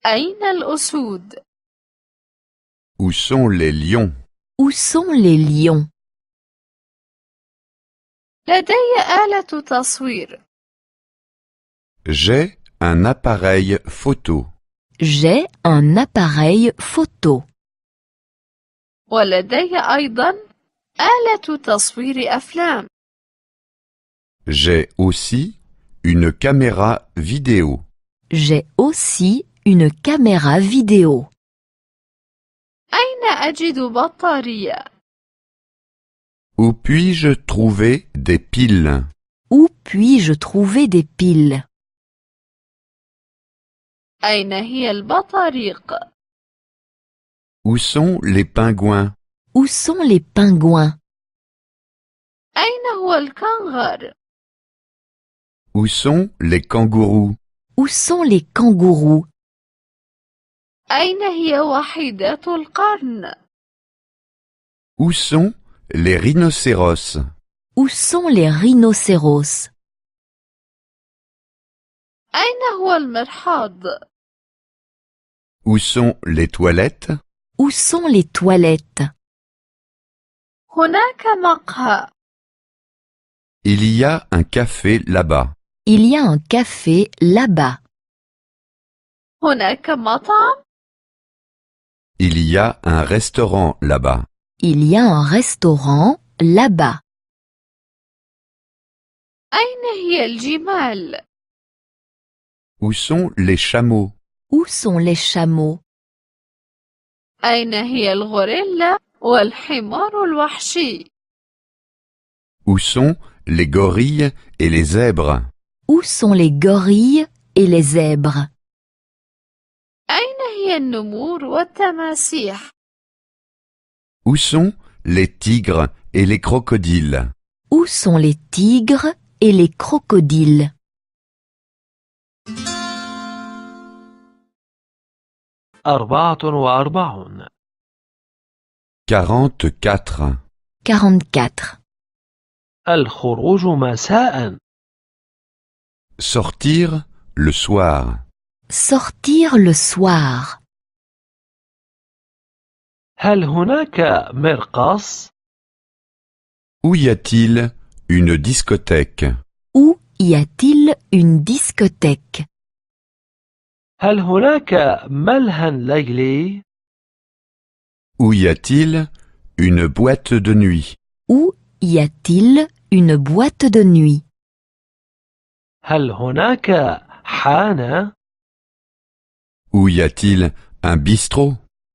أين الأسود؟ Où sont les lions? Où sont les lions? لدي آلة تصوير. J'ai un appareil photo. J'ai un appareil photo. ولدي أيضا آلة تصوير أفلام. J'ai aussi une caméra vidéo. J'ai aussi une caméra vidéo. أين أجد بطارية؟ Où puis-je trouver des piles? Où puis-je trouver des piles? أين هي البطاريق؟ Où sont les pingouins? Où sont les pingouins? أين هو الكنغر؟ Où sont les kangourous? Où sont les kangourous? أين هي وحيدات القرن؟ Où sont les rhinocéros? Où sont les rhinocéros? أين هو المرحاض؟ Où sont les toilettes? Où sont les toilettes? هناك مقهى. Il y a un café là-bas. Il y a un café là-bas. هناك مطعم. Il y a un restaurant là-bas. Il y a un restaurant là-bas. أين هي الجمال؟ Où sont les chameaux? Où sont les chameaux? أين هي الغوريلا والحمار الوحشي؟ Où sont les gorilles et les zèbres? Où sont les gorilles et les zèbres? أين هي النمور والتماسيح؟ Où sont les tigres et les crocodiles? Où sont les tigres et les crocodiles? 44. 44. 44. الخروج مساء. Sortir le soir. Sortir le soir. هل هناك مرقص؟ Où y a-t-il une discothèque? Où y a-t-il une discothèque? هل هناك ملهى ليلي؟ Où y a-t-il une boîte de nuit? Où y a-t-il une boîte de nuit? هل هناك حانة؟ Où y a-t-il un bistrot?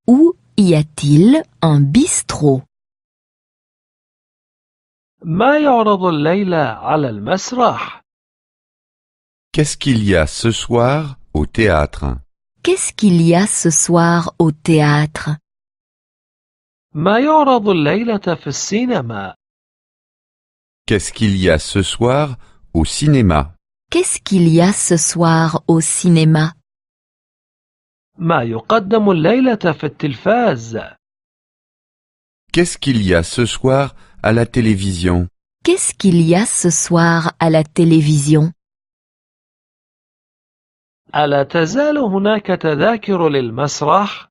Où y a-t-il un bistrot? ما يعرض الليلة على المسرح؟ Qu'est-ce qu'il y a ce soir au théâtre? Qu'est-ce qu'il y a ce soir au théâtre? ما يعرض الليلة في السينما؟ Qu'est-ce qu'il y a ce soir au cinéma? Qu'est-ce qu'il y a ce soir au cinéma? ما يقدم الليلة في التلفاز؟ Qu'est-ce qu'il y a ce soir à la télévision? Qu'est-ce qu'il y a ce soir à la télévision? ألا تزال هناك تذاكر للمسرح؟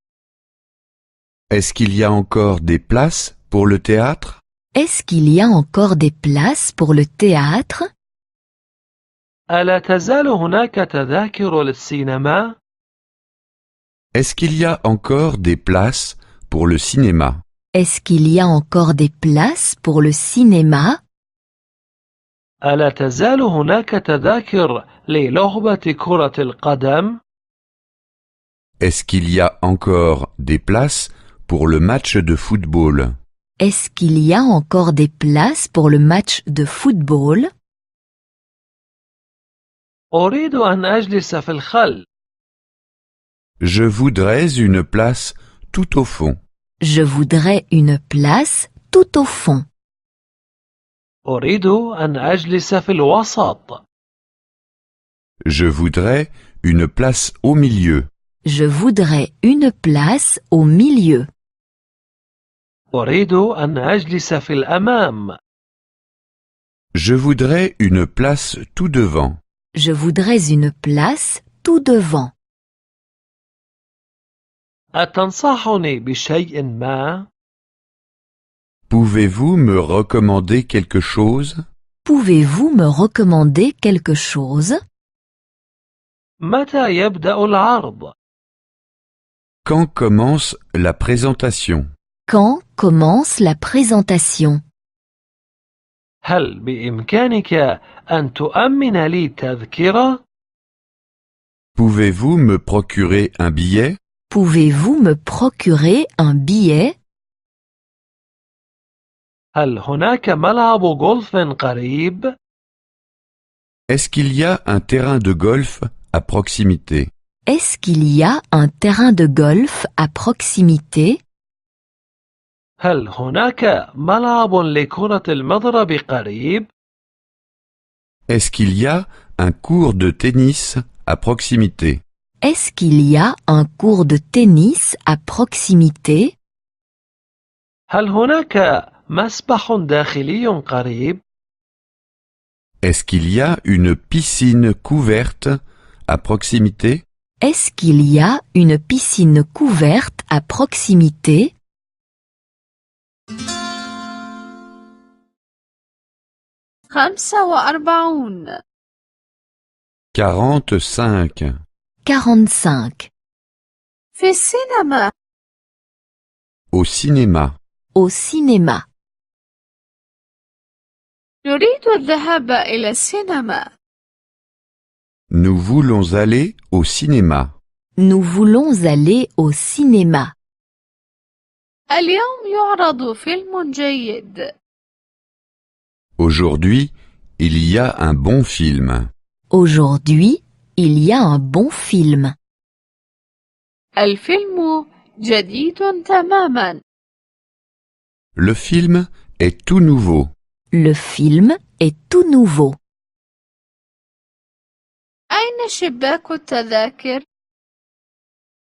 Est-ce qu'il y a encore des places pour le théâtre? Est-ce qu'il y a encore des places pour le théâtre? ألا تزال هناك تذاكر للسينما؟ Est-ce qu'il y a encore des places pour le cinéma? Est-ce qu'il y a encore des places pour le cinéma? ألا تزال هناك تذاكر للعبة كرة القدم؟ Est-ce qu'il y a encore des places pour le match de football? Est-ce qu'il y a encore des places pour le match de football? أريد أن أجلس في الخلف. Je voudrais une place tout au fond. Je voudrais une place tout au fond. أريد أن أجلس في الوسط. Je voudrais une place au milieu. Je voudrais une place au milieu. أريد أن أجلس في الأمام. Je voudrais une place tout devant. Je voudrais une place tout devant. أتنصحني بشيء ما؟ Pouvez-vous me recommander quelque chose? Pouvez-vous me recommander quelque chose? متى يبدأ العرض؟ Quand commence la présentation? Quand commence la présentation? هل بإمكانك أن تؤمن لي تذكرة؟ Pouvez-vous me procurer un billet? Pouvez-vous me procurer un billet? هل هناك ملعب غولف قريب؟ Est-ce qu'il y a un terrain de golf à proximité? Est-ce qu'il y a un terrain de golf à proximité? هل هناك ملعب لكرة المضرب قريب؟ Est-ce qu'il y a un cours de tennis à proximité? Est-ce qu'il y a un cours de tennis à proximité? هل هناك مسبح داخلي قريب؟ Est-ce qu'il y a une piscine couverte à proximité? Est-ce qu'il y a une piscine couverte à proximité? 45 45. 45. في السينما. Au cinéma. Au cinéma. نريد الذهاب إلى السينما. Nous voulons aller au cinéma. Nous voulons aller au cinéma. اليوم يعرض فيلم جيد. Aujourd'hui, il y a un bon film. Aujourd'hui, il y a un bon film. الفيلم جديد تماما. Le film est tout nouveau. Le film est tout nouveau. أين شباك التذاكر؟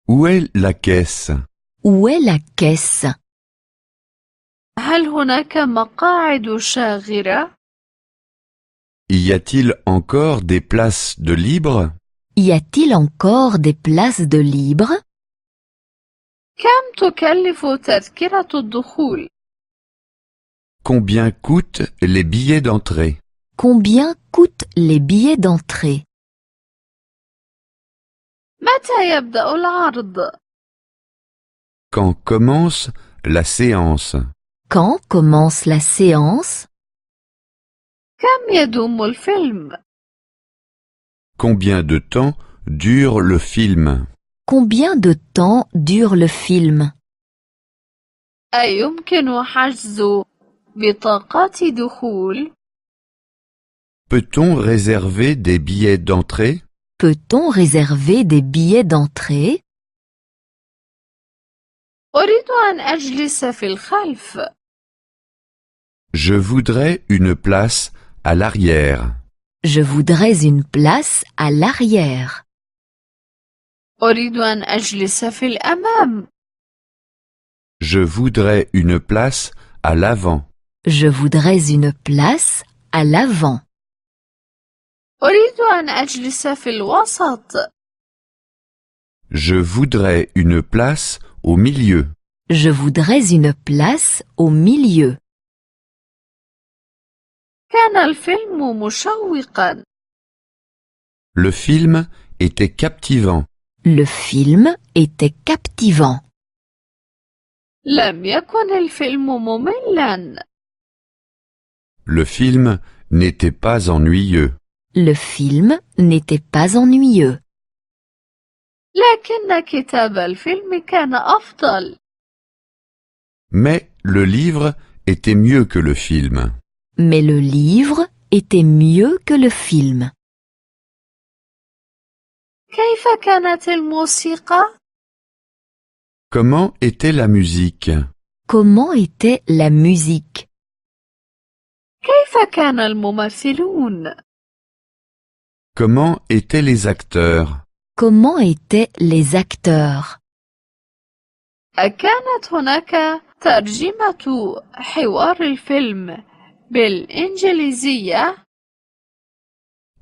Où est la caisse? Où est la caisse? هل هناك مقاعد شاغرة؟ Y a-t-il encore des places de libre? Y a-t-il encore des places de libre? كم تكلف تذكرة الدخول؟ Combien coûtent les billets d'entrée? Combien coûtent les billets d'entrée? متى يبدأ العرض؟ Quand commence la séance? Quand commence la séance? كم يدوم الفيلم؟ Combien de temps dure le film? Combien de temps dure le film? أيمكن حجز بطاقات دخول؟ Peut-on réserver des billets d'entrée? Peut-on réserver des billets d'entrée? أريد أن أجلس في الخلف. Je voudrais une place à l'arrière. Je voudrais une place à l'arrière. أريد أن أجلس في الأمام. Je voudrais une place à l'avant. Je voudrais une place à l'avant. أريد أن أجلس في الوسط. Je voudrais une place au milieu. Je voudrais une place au milieu. كان الفيلم مشوقا. Le film était captivant. Le film était captivant. لم يكن الفيلم مملا. Le film n'était pas ennuyeux. Le film n'était pas ennuyeux. لكن كتاب الفيلم كان أفضل. Mais le livre était mieux que le film. Mais le livre était mieux que le film. كيف كانت الموسيقى؟ Comment était la musique? Comment était la musique? كيف كان الممثلون؟ Comment étaient les acteurs? Comment étaient les acteurs? أكانت هناك ترجمة حوار الفيلم بالإنجليزية؟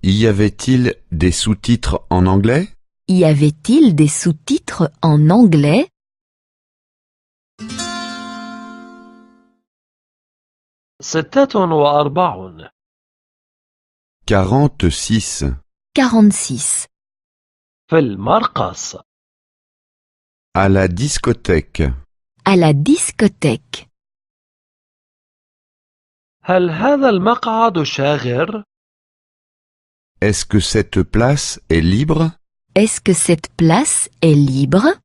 Y avait-il des sous-titres en anglais? Y avait-il des sous-titres en anglais? 46. 46. 46. في المرقص. À la discothèque. À la discothèque. هل هذا المقعد شاغر؟ Est-ce que cette place est libre? Est-ce que cette place est libre?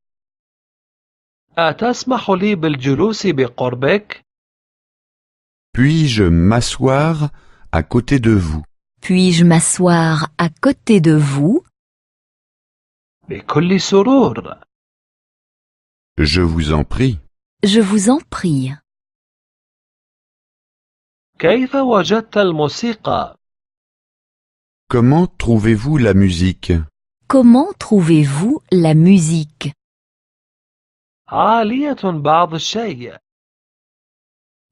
أتسمح لي بالجلوس بقربك؟ Puis-je m'asseoir à côté de vous? Puis-je m'asseoir à côté de vous? بكل سرور. Je vous en prie. Je vous en prie. كيف وجدت الموسيقى؟ Comment trouvez-vous la musique? Comment trouvez-vous la musique? عالية بعض الشيء.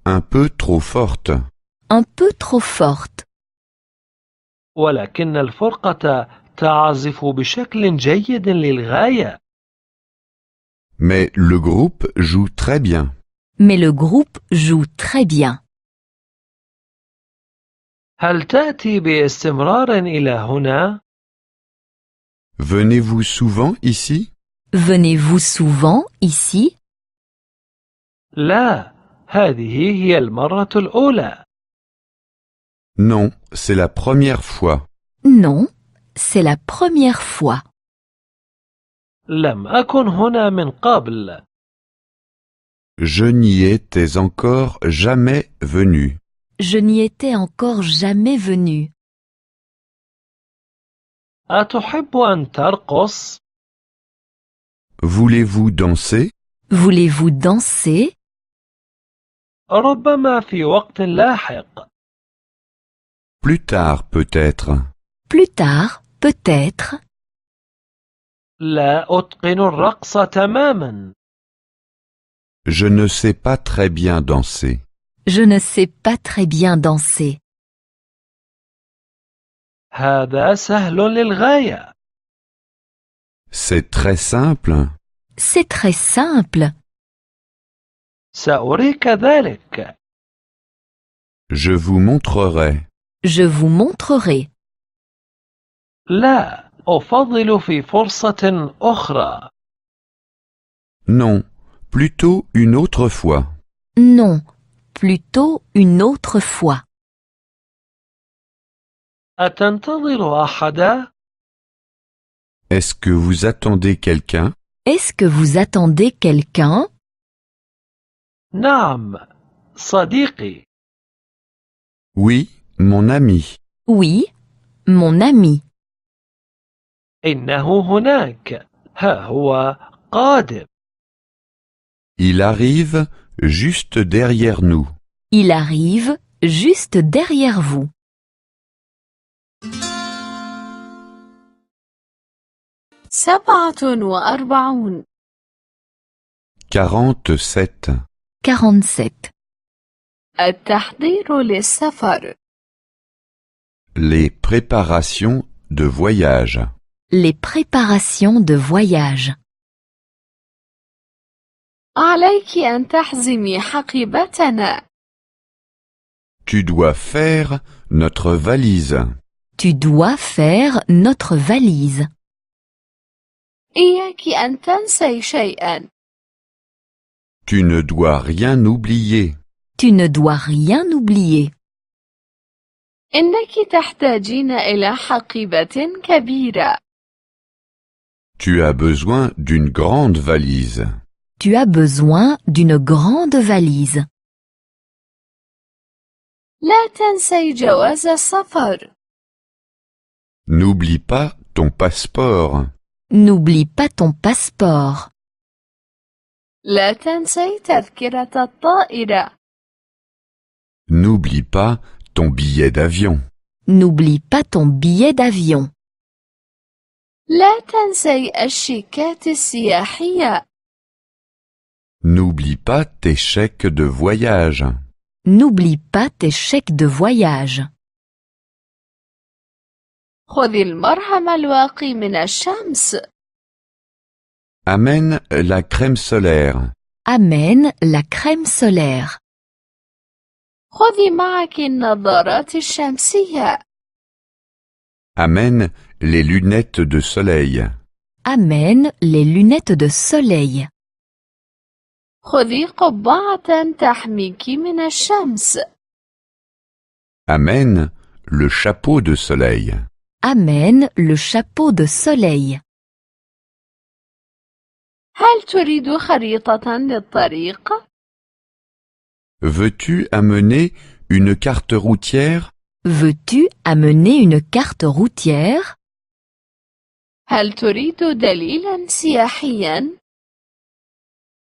Un peu trop forte. Un peu trop forte. ولكن الفرقة تعزف بشكل جيد للغاية. Mais le groupe joue très bien. Mais le groupe joue très bien. هل تأتي باستمرار إلى هنا؟ Venez-vous souvent ici? Venez-vous souvent ici? لا، هذه هي المرة الأولى. Non, c'est la première fois. Non, c'est la première fois. لم أكن هنا من قبل. Je n'y étais encore jamais venu. Je n'y étais encore jamais venu. أتحب أن ترقص؟ Voulez-vous danser? Voulez-vous danser? ربما في وقت لاحق. Plus tard peut-être. Plus tard, peut-être. لا أتقن الرقص تماما. Je ne sais pas très bien danser. Je ne sais pas très bien danser. هذا سهل للغاية. C'est très simple. C'est très simple. سأريك ذلك. Je vous montrerai. Je vous montrerai. لا، أفضل في فرصة أخرى. Non, plutôt une autre fois. Non, plutôt une autre fois. أتنتظر أحدا؟ Est-ce que vous attendez quelqu'un? Est-ce que vous attendez quelqu'un? نعم، صديقي. Oui, mon ami. Oui, mon ami. إنه هناك. ها هو قادم. Il arrive juste derrière nous. Il arrive juste derrière vous. سبعة وأربعون 47. 47. التحضير للسفر. Les préparations de voyage. Les préparations de voyage. عليك أن تحزمي حقيبتنا. Tu dois faire notre valise. Tu dois faire notre valise. إياك أن تنسي شيئا. Tu ne dois rien oublier. Tu ne dois rien oublier. إنك تحتاجين إلى حقيبة كبيرة. Tu as besoin d'une grande valise. Tu as besoin d'une grande valise. لا تنسي جواز السفر. N'oublie pas ton passeport. N'oublie pas ton passeport. لا تنسي تذكرة الطائرة. N'oublie pas ton billet d'avion. N'oublie pas ton billet d'avion. لا تنسي الشيكات السياحية. N'oublie pas tes chèques de voyage. N'oublie pas tes chèques de voyage. خذ المرهم الواقي من الشمس. Amène la crème solaire. Amène la crème solaire. خذي معك النظارات الشمسية. Amène les lunettes de soleil. Amène les lunettes de soleil. خذي قبعة تحميك من الشمس. Amène le chapeau de soleil. Amène le chapeau de soleil. هل تريد خريطة للطريق؟ Veux-tu amener une carte routière? Veux-tu amener une carte routière? هل تريد دليلا سياحيا؟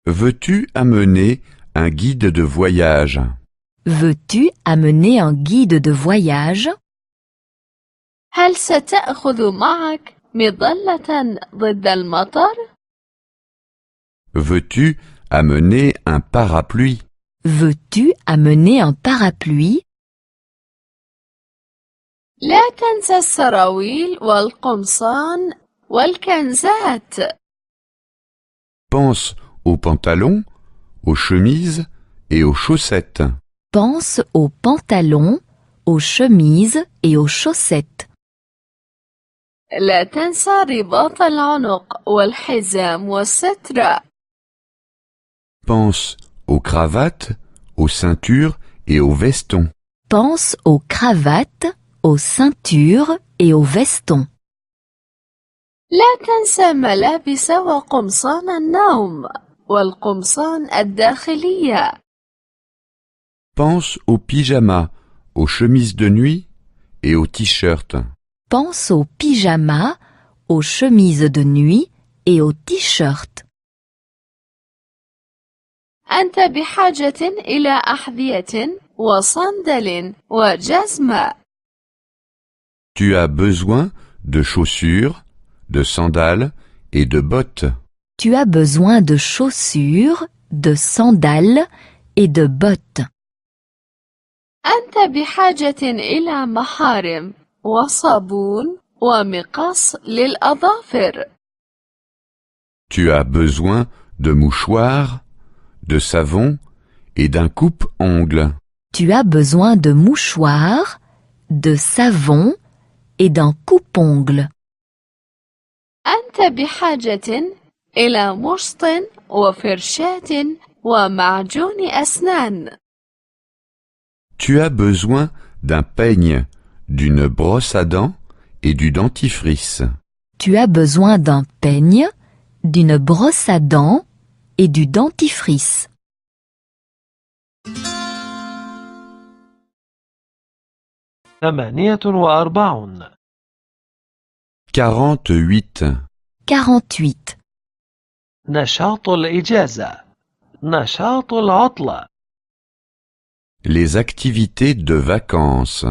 Veux-tu amener un guide de voyage? Veux-tu amener un guide de voyage? هل ستأخذ معك مظلة ضد المطر؟ Veux-tu amener un parapluie? Veux-tu amener un parapluie? لا تنسى السراويل والقمصان والكنزات. Pense aux pantalons, aux chemises et aux chaussettes. Pense aux pantalons, aux chemises et aux chaussettes. لا تنسى رباط العنق والحزام والسترة. Pense aux cravates, aux ceintures et aux vestons. Pense aux cravates, aux ceintures et aux vestons. لا تنسى ملابس وقمصان النوم والقمصان الداخلية. Pense aux pyjamas, aux chemises de nuit et aux t-shirts. Pense aux pyjamas, aux chemises de nuit et aux t-shirts. أنت بحاجة إلى أحذية وصندل وجزمة. Tu as besoin de chaussures, de sandales et de bottes. Tu as besoin de chaussures, de sandales et de bottes. أنت بحاجة إلى محارم وصابون ومقص للأظافر. Tu as besoin de mouchoirs, de savon et d'un coupe-ongles. Tu as besoin de mouchoirs, de savon et d'un coupe-ongles. أنت بحاجة إلى مشط وفرشاة ومعجون أسنان. Tu as besoin d'un peigne, d'une brosse à dents et du dentifrice. Tu as besoin d'un peigne, d'une brosse à dents et du dentifrice. ثمانية وأربعون 48. 48. نشاط الإجازة نشاط العطلة Les activités de vacances.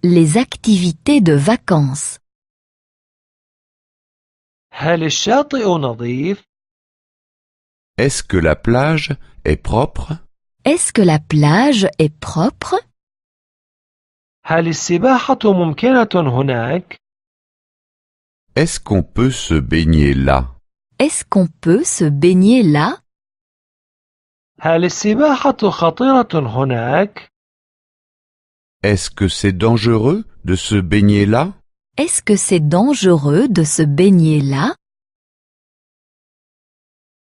Les activités de vacances. هل الشاطئ نظيف؟ Est-ce que la plage est propre? Est-ce que la plage est propre? هل السباحة ممكنة هناك؟ Est-ce qu'on peut se baigner là? Est-ce qu'on peut se baigner là? هل السباحة خطيرة هناك؟ Est-ce que c'est dangereux de se baigner là? Est-ce que c'est dangereux de se baigner là?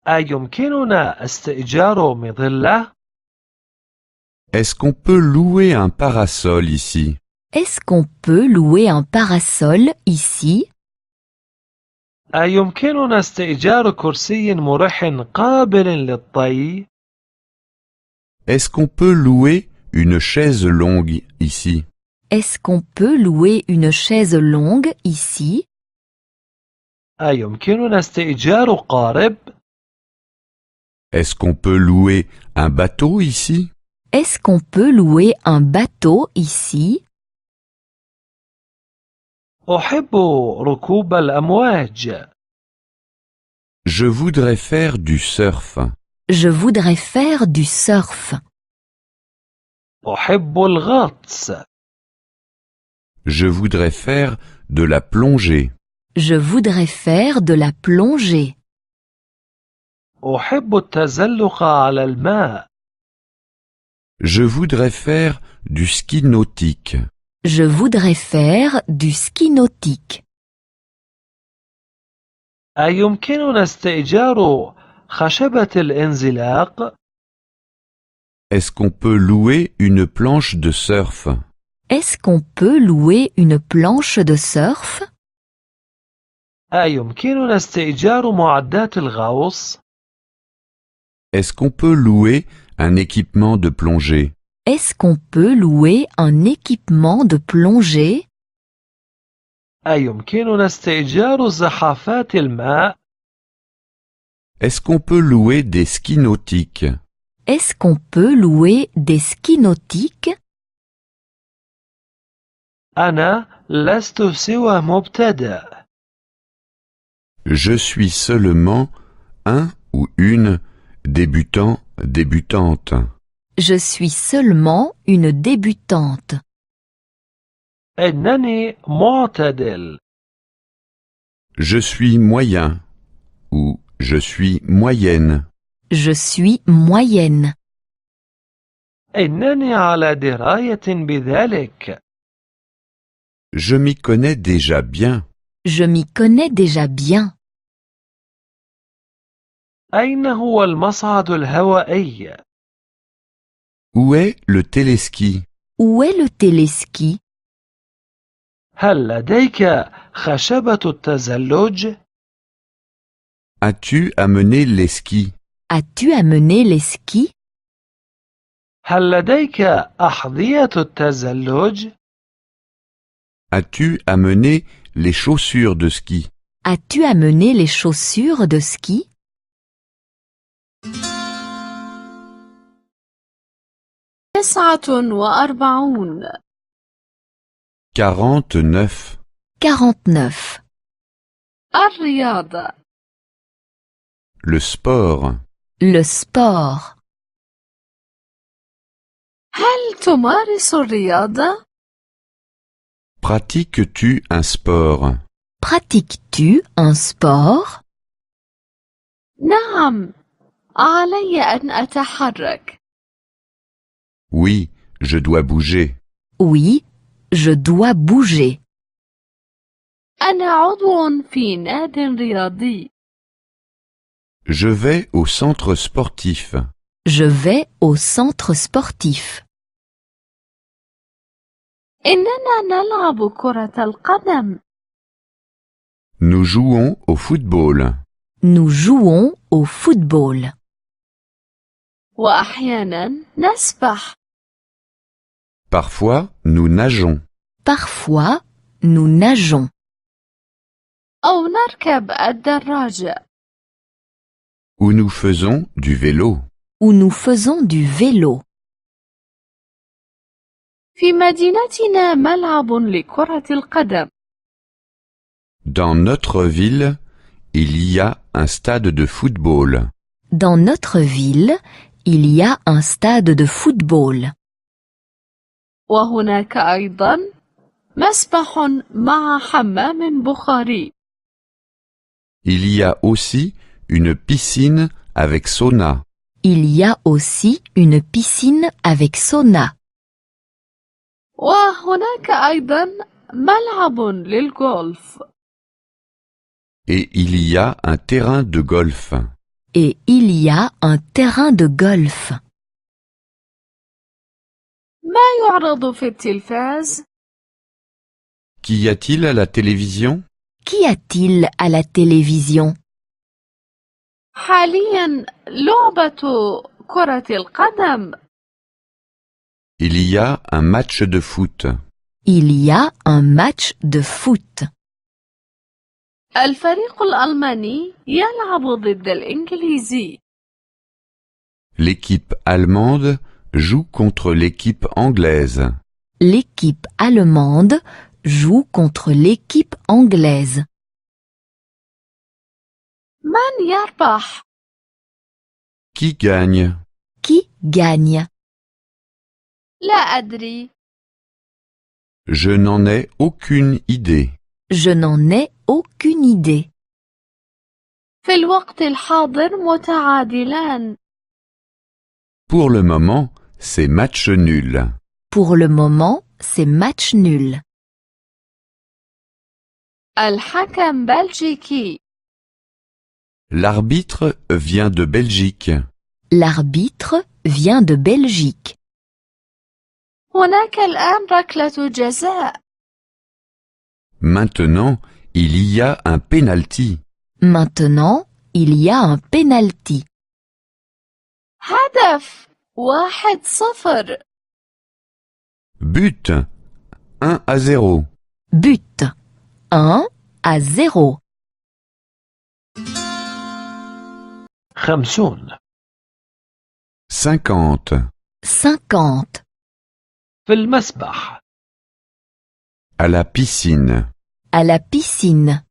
أيمكننا استئجار مظلة؟ Est-ce qu'on peut louer un parasol ici? Est-ce qu'on peut louer un parasol ici? أيمكننا استئجار كرسي مريح قابل للطي؟ Est-ce qu'on peut louer une chaise longue ici? Est-ce qu'on peut louer une chaise longue ici? أيمكننا استئجار قارب؟ Est-ce qu'on peut louer un bateau ici? Est-ce qu'on peut louer un bateau ici? أحب ركوب الأمواج. Je voudrais faire du surf. Je voudrais faire du surf. أحب الغطس. Je voudrais faire de la plongée. Je voudrais faire de la plongée. أحب التزلق على الماء. Je voudrais faire du ski nautique. Je voudrais faire du ski nautique. أيمكننا استئجار خشبة الانزلاق؟ Est-ce qu'on peut louer une planche de surf? Est-ce qu'on peut louer une planche de surf? أيمكننا استئجار معدات الغوص؟ Est-ce qu'on peut louer un équipement de plongée? Est-ce qu'on peut louer un équipement de plongée? أيمكننا استئجار زحافات الماء؟ Est-ce qu'on peut louer des skis nautiques? Est-ce qu'on peut louer des skis nautiques? أنا لست سوى مبتدئ. Je suis seulement un ou une débutant, débutante. Je suis seulement une débutante. إنني معتدل. Je suis moyen ou je suis moyenne. Je suis moyenne. إنني على دراية بذلك. Je m'y connais déjà bien. Je m'y connais déjà bien. أين هو المصعد الهوائي؟ Où est le téléski? Où est le téléski? هل لديك خشبة التزلج؟ As-tu amené les skis? As-tu amené les skis? هل لديك أحذية التزلج؟ As-tu amené les chaussures de ski? As-tu amené les chaussures de ski? 49. 49. 49. الرياضة. Le sport. Le sport. هل تمارس الرياضة؟ Pratiques-tu un sport? Pratiques-tu un sport? نعم، علي أن أتحرك. Oui, je dois bouger. Oui, je dois bouger. أنا عضو في ناد رياضي. Je vais au centre sportif. Je vais au centre sportif. إننا نلعب كرة القدم. Nous jouons au football. Nous jouons au football. وأحيانا نسبح. Parfois, nous nageons. Parfois, nous nageons. أو نركب الدراجة. Ou nous faisons du vélo. Ou nous faisons du vélo. في مدينتنا ملعب لكرة القدم. Dans notre ville, il y a un stade de football. Dans notre ville, il y a un stade de football. وهناك أيضا مسبح مع حمام بخاري. Il y a aussi une piscine avec sauna. Il y a aussi une piscine avec sauna. وهناك أيضا ملعب للغولف. Et il y a un terrain de golf. Et il y a un terrain de golf. ما يعرض في التلفاز؟ Qu'y a-t-il à la télévision? Qu'y a-t-il à la télévision? حاليا لعبة كرة القدم. Il y a un match de foot. Il y a un match de foot. الفريق الألماني يلعب ضد الإنجليزي. L'équipe allemande joue contre l'équipe anglaise. L'équipe allemande joue contre l'équipe anglaise. من يربح؟ Qui gagne? Qui gagne? لا أدري. Je n'en ai aucune idée. Je n'en ai aucune idée. في الوقت الحاضر متعادلان. Pour le moment, c'est match nul. Pour le moment, c'est match nul. الحكم بلجيكي. L'arbitre vient de Belgique. L'arbitre vient de Belgique. هناك الآن ركلة جزاء. Maintenant, il y a un penalty. Maintenant, il y a un penalty. هدف 1-0. But 1-0. But 1-0. 50. 50. 50. في المسبح. À la piscine. À la piscine.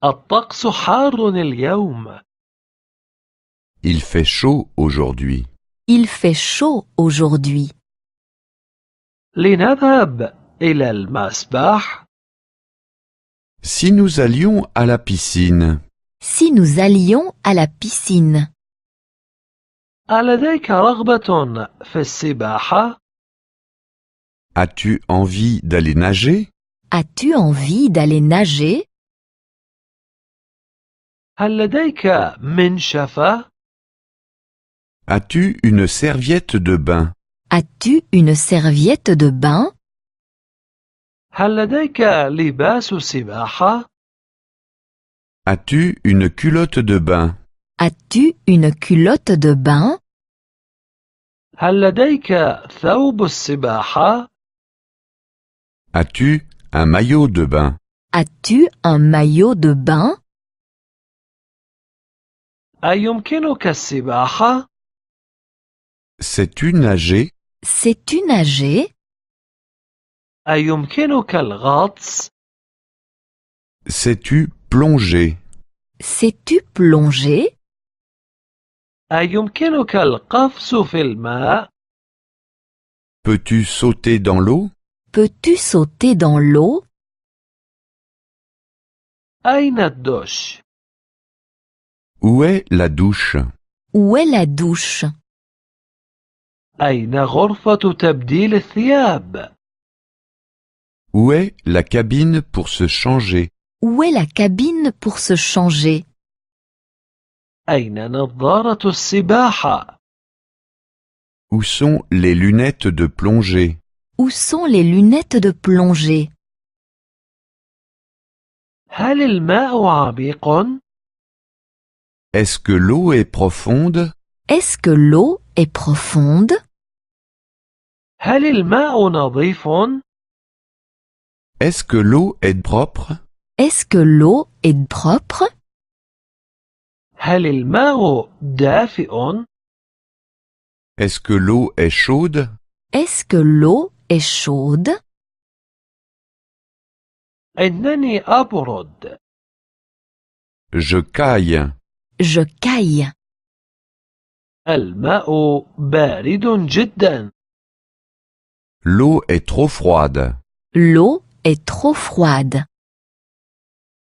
الطقس حار اليوم. Il fait chaud aujourd'hui. Il fait chaud aujourd'hui. لنذهب إلى المسبح. Si nous allions à la piscine, Si nous allions à la piscine, ألديك رغبة في السباحة؟ as-tu envie d'aller nager? as-tu envie d'aller nager? هل لديك منشفة؟ As-tu une serviette de bain? As-tu une serviette de bain? هل لديك لباس سباحة؟ As-tu une culotte de bain? As-tu une culotte de bain? هل لديك ثوب السباحة؟ As-tu un maillot de bain? As-tu un maillot de bain? أيمكنك السباحة؟ Sais-tu nager? Sais-tu nager? أيمكنك الغطس؟ Sais-tu plonger? Sais-tu plonger? أيمكنك القفز في الماء؟ Peux-tu sauter dans l'eau? Peux-tu sauter dans l'eau? أين الدش؟ Où est la douche? Où est la douche? أين غرفة تبديل الثياب؟ Où est la cabine pour se changer? Où est la cabine pour se changer? أين نظارة السباحة؟ Où sont les lunettes de plongée? Où sont les lunettes de plongée? هل الماء عميق؟ Est-ce que l'eau est profonde? Est-ce que l'eau est profonde? هل الماء نظيف؟ Est-ce que l'eau est propre? Est-ce que l'eau est propre? هل الماء دافئ؟ Est-ce que l'eau est chaude? Est-ce que l'eau est chaude? إنني أبرد. Je caille. Je caille. الماء بارد جدا. L'eau est trop froide. L'eau est trop froide.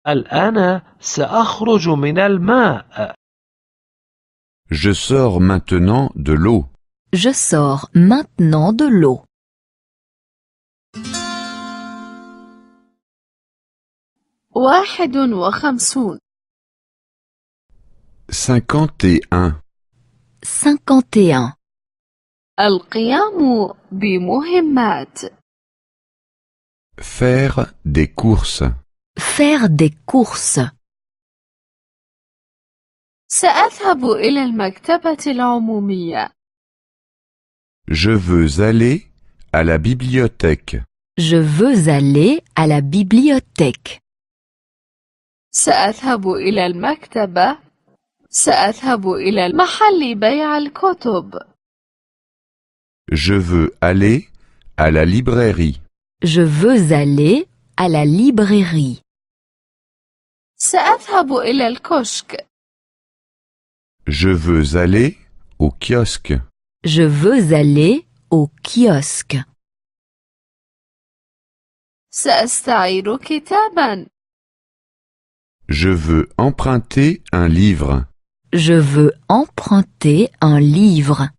الآن سأخرج من الماء. Je sors maintenant de l'eau. Je sors maintenant de l'eau. واحد وخمسون 51. 51. القيام بمهمات Faire des courses. Faire des courses. سأذهب إلى المكتبة العمومية. Je veux aller à la bibliothèque. Je veux aller à la bibliothèque. سأذهب إلى المكتبة. سأذهب إلى محل بيع الكتب. Je veux aller à la librairie. Je veux aller à la librairie. سأذهب إلى الكشك. Je veux aller au kiosque. Je veux aller au kiosque. سأستعير كتابا. Je veux emprunter un livre. Je veux emprunter un livre.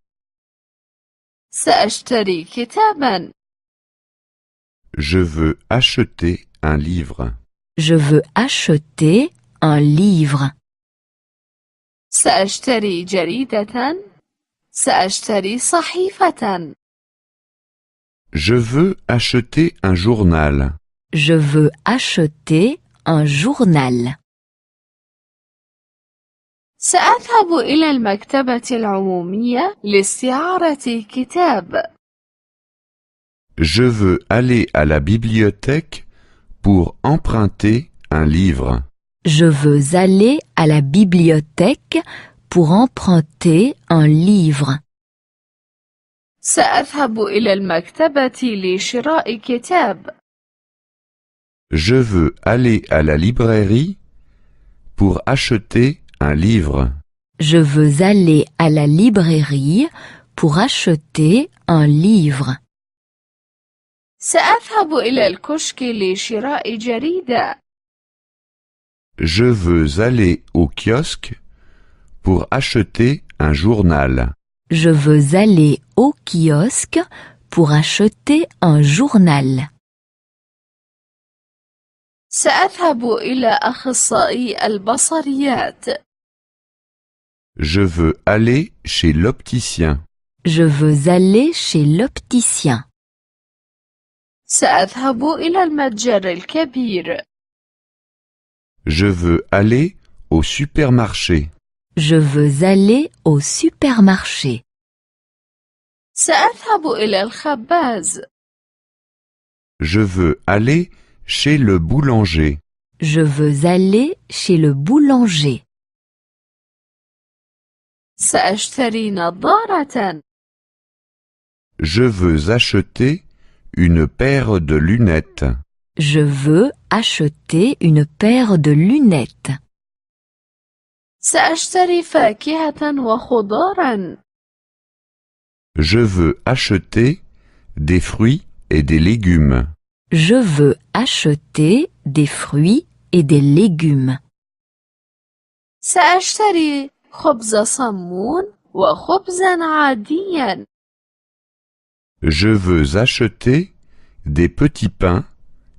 سأشتري كتابا. Je veux acheter un livre. Je veux acheter un livre. سأشتري جريدة. سأشتري صحيفة. Je veux acheter un journal. Je veux acheter un journal. سأذهب إلى المكتبة العمومية لاستعارة كتاب. Je veux aller à la bibliothèque pour emprunter un livre. Je veux aller à la bibliothèque pour emprunter un livre. سأذهب إلى المكتبة لشراء كتاب. Je veux aller à la librairie pour acheter un livre. Je veux aller à la librairie pour acheter un livre. سأذهب إلى الكشك لشراء جريدة. Je veux aller au kiosque pour acheter un journal. Je veux aller au kiosque pour acheter un journal. سأذهب إلى أخصائي البصريات. Je veux aller chez l'opticien. Je veux aller chez l'opticien. سأذهب إلى المتجر الكبير. Je veux aller au supermarché. Je veux aller au supermarché. سأذهب إلى الخباز. Je veux aller chez le boulanger. Je veux aller chez le boulanger. سأشتري نظارة. Je veux acheter une paire de lunettes. Je veux acheter une paire de lunettes. سأشتري فاكهة وخضارا. Je veux acheter des fruits et des légumes. Je veux acheter des fruits et des légumes. سأشتري خبز صمون وخبزا عاديا. Je veux acheter des petits pains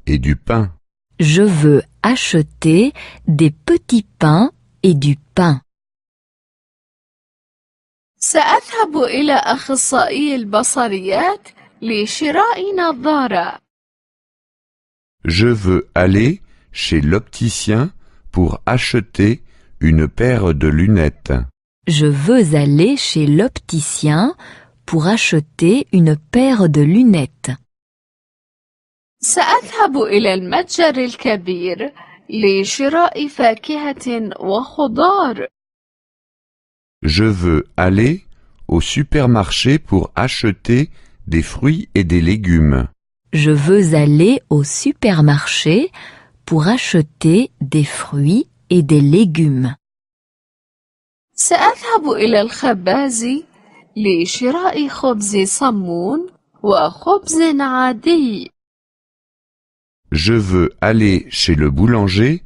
et du pain. Je veux acheter des petits pains et du pain. سأذهب إلى أخصائي البصريات لشراء نظارة. Je veux aller chez l'opticien pour acheter une paire de lunettes. Je veux aller chez l'opticien pour acheter une paire de lunettes. سأذهب إلى المتجر الكبير لشراء فاكهة وخضار. Je veux aller au supermarché pour acheter des fruits et des légumes. Je veux aller au supermarché pour acheter des fruits et des légumes. سأذهب إلى الخباز لشراء خبز صمون وخبز عادي. Je veux aller chez le boulanger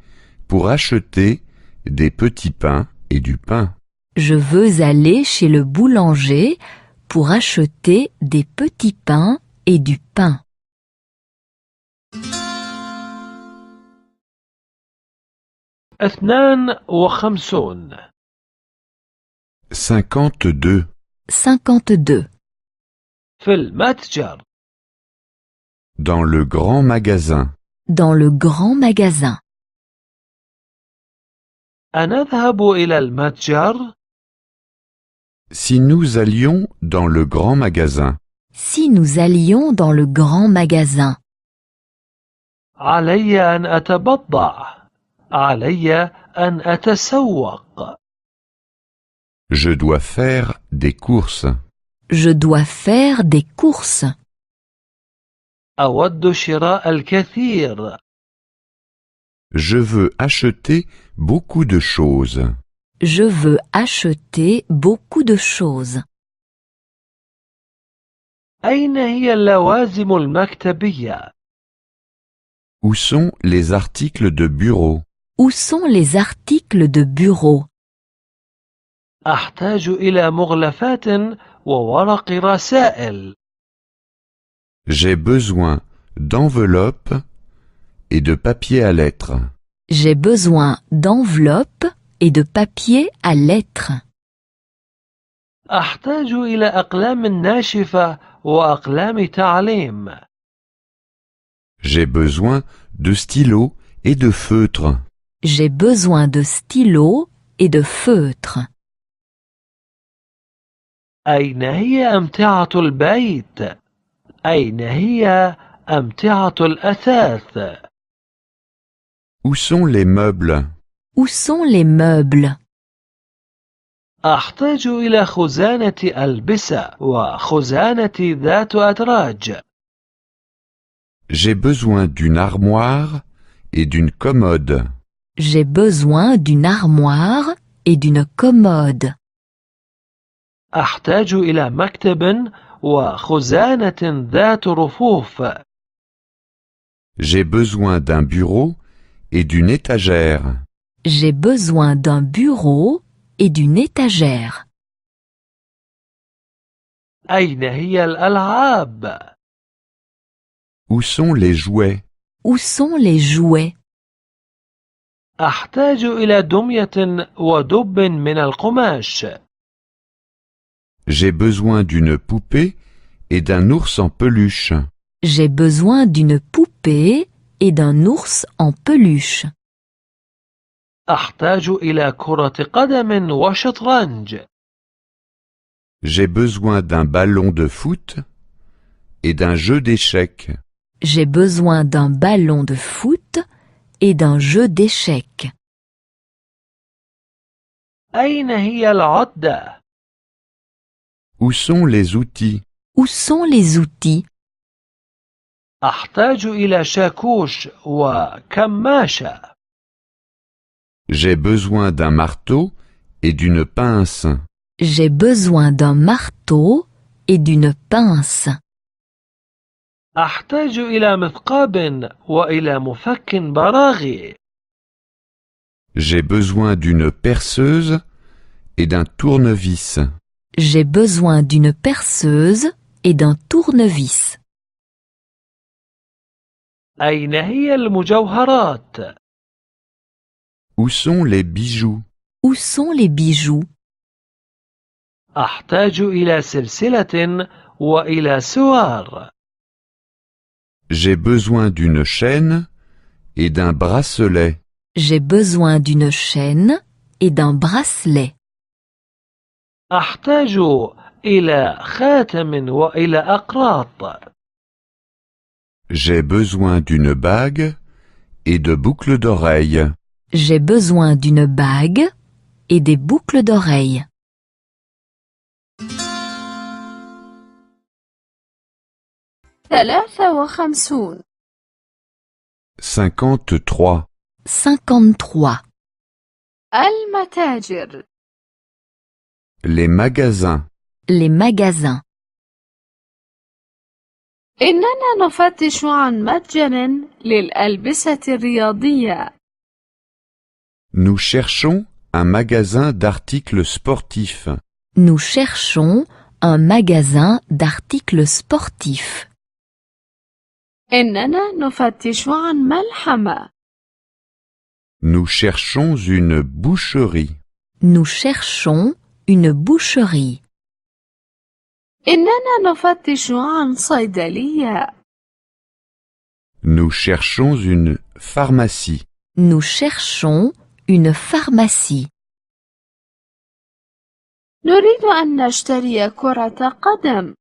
pour acheter des petits pains et du pain. Je veux aller chez le boulanger pour acheter des petits pains et du pain. اثنان وخمسون 52. 52. في المتجر. Dans le grand magasin. Dans le grand magasin. أنذهب إلى المتجر؟ Si nous allions dans le grand magasin. Si nous allions dans le grand magasin. علي أن أتبضع. علي أن أتسوق. Je dois faire des courses. Je dois faire des courses. أود شراء الكثير. Je veux acheter beaucoup de choses. Je veux acheter beaucoup de choses. أين هي اللوازم المكتبية؟ Où sont les articles de bureau? Où sont les articles de bureau? أحتاج إلى مغلفات وورق رسائل. J'ai besoin d'enveloppes et de papier à lettres. J'ai besoin d'enveloppes et de papier à lettres. أحتاج إلى أقلام ناشفة وأقلام تعليم. J'ai besoin de stylos et de feutres. J'ai besoin de stylos et de feutres. أين هي أمتعة البيت؟ أين هي أمتعة الأثاث؟ Où sont les meubles? Où sont les meubles? أحتاج إلى خزانة ألبسة وخزانة ذات أدراج. J'ai besoin d'une armoire et d'une commode. J'ai besoin d'une armoire et d'une commode. أحتاج إلى مكتب وخزانة ذات رفوف. J'ai besoin d'un bureau et d'une étagère. J'ai besoin d'un bureau et d'une étagère. أين هي الألعاب؟ Où sont les jouets? Où sont les jouets? أحتاج إلى دمية ودب من القماش. J'ai besoin d'une poupée et d'un ours en peluche. J'ai besoin d'une poupée et d'un ours en peluche. أحتاج إلى كرة قدم وشطرنج. J'ai besoin d'un ballon de foot et d'un jeu d'échecs. J'ai besoin d'un ballon de foot et d'un jeu d'échecs. أين هي العدة؟ Où sont les outils? Où sont les outils? أحتاج إلى شاكوش وكماشة. J'ai besoin d'un marteau et d'une pince. J'ai besoin d'un marteau et d'une pince. أحتاج إلى مثقاب وإلى مفك براغي. J'ai besoin d'une perceuse et d'un tournevis. J'ai besoin d'une perceuse et d'un tournevis. أين هي المجوهرات؟ Où sont les bijoux? Où sont les bijoux? أحتاج إلى سلسلة وإلى سوار. J'ai besoin d'une chaîne et d'un bracelet. J'ai besoin d'une chaîne et d'un bracelet. أحتاج إلى خاتم وإلى أقراط. J'ai besoin d'une bague et de boucles d'oreilles. J'ai besoin d'une bague et des boucles d'oreilles. ثلاثة وخمسون 53. 53. المتاجر Les magasins. Les magasins. إننا نفتش عن متجر للألبسة الرياضية. Nous cherchons un magasin d'articles sportifs. Nous cherchons un magasin d'articles sportifs. إننا نفتش عن ملحمة. Nous cherchons une boucherie. Nous cherchons une boucherie. إننا نفتش عن صيدلية. Nous cherchons une pharmacie. Nous cherchons une pharmacie. نريد أن نشتري كرة قدم.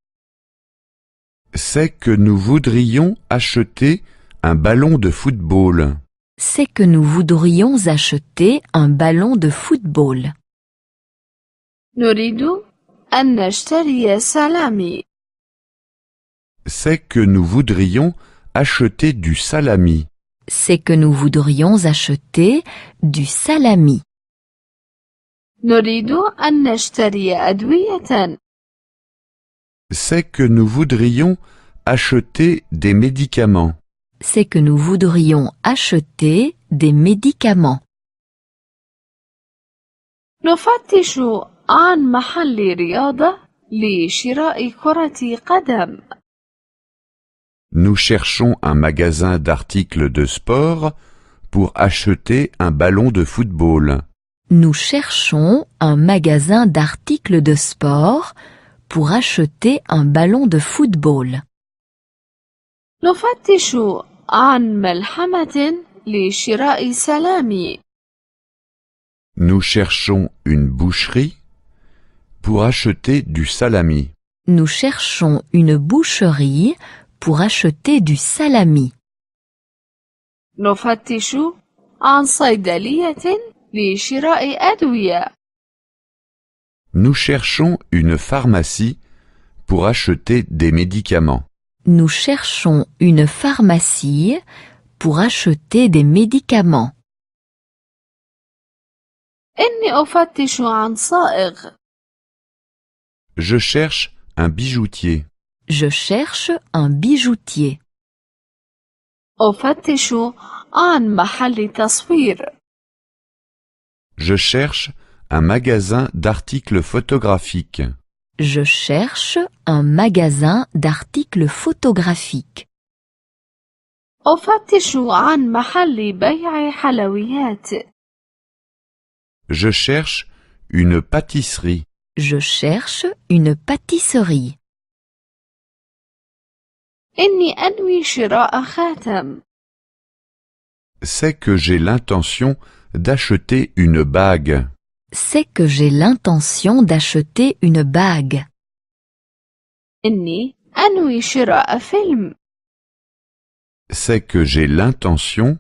C'est que nous voudrions acheter un ballon de football. C'est que nous voudrions acheter un ballon de football. نريد أن نشتري سلامي. C'est que nous voudrions acheter du salami. C'est que nous voudrions acheter du salami. نريد أن نشتري أدوية. C'est que nous voudrions acheter des médicaments. C'est que nous voudrions acheter des médicaments. نفتش عن محل رياضة لشراء كرة قدم. Nous cherchons un magasin d'articles de sport pour acheter un ballon de football. Nous cherchons un magasin d'articles de sport pour acheter un ballon de football. نفتش عن ملحمة لشراء سلامي. Nous cherchons une boucherie pour acheter du salami. Nous cherchons une boucherie pour acheter du salami. نفتش عن صيدلية لشراء أدوية. Nous cherchons une pharmacie pour acheter des médicaments. Nous cherchons une pharmacie pour acheter des médicaments. إني أفتش عن صائغ. Je cherche un bijoutier. Je cherche un bijoutier. أفتش عن محل تصوير. Je cherche un magasin d'articles photographiques. Je cherche un magasin d'articles photographiques. أفتش عن محل بيع حلويات. Je cherche une pâtisserie. Je cherche une pâtisserie. إني أنوي شراء خاتم. C'est que j'ai l'intention d'acheter une bague. C'est que j'ai l'intention d'acheter une bague. إني أنوي شراء فيلم. C'est que j'ai l'intention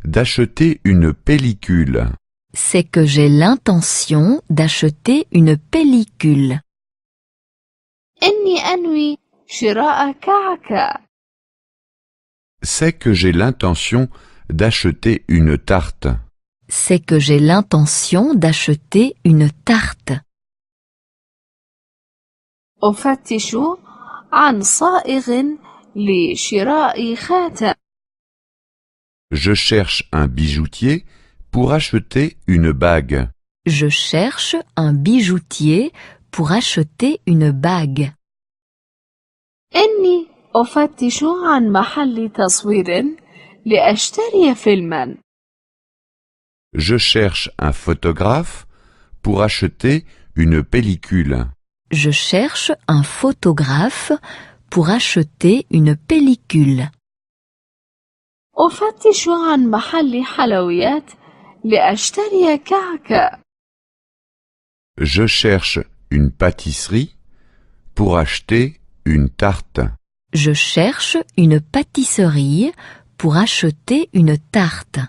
d'acheter une pellicule. C'est que j'ai l'intention d'acheter une pellicule. إني أنوي شراء كعكة. C'est que j'ai l'intention d'acheter une tarte. C'est que j'ai l'intention d'acheter une tarte. أفتش عن صائغ لشراء خاتم. Je cherche un bijoutier pour acheter une bague. Je cherche un bijoutier pour acheter une bague. إني أفتش عن محل تصوير لأشتري فيلما. Je cherche un photographe pour acheter une pellicule. Je cherche un photographe pour acheter une pellicule. أفتش عن محل حلويات لأشتري كعكة. Je cherche une pâtisserie pour acheter une tarte. Je cherche une pâtisserie pour acheter une tarte.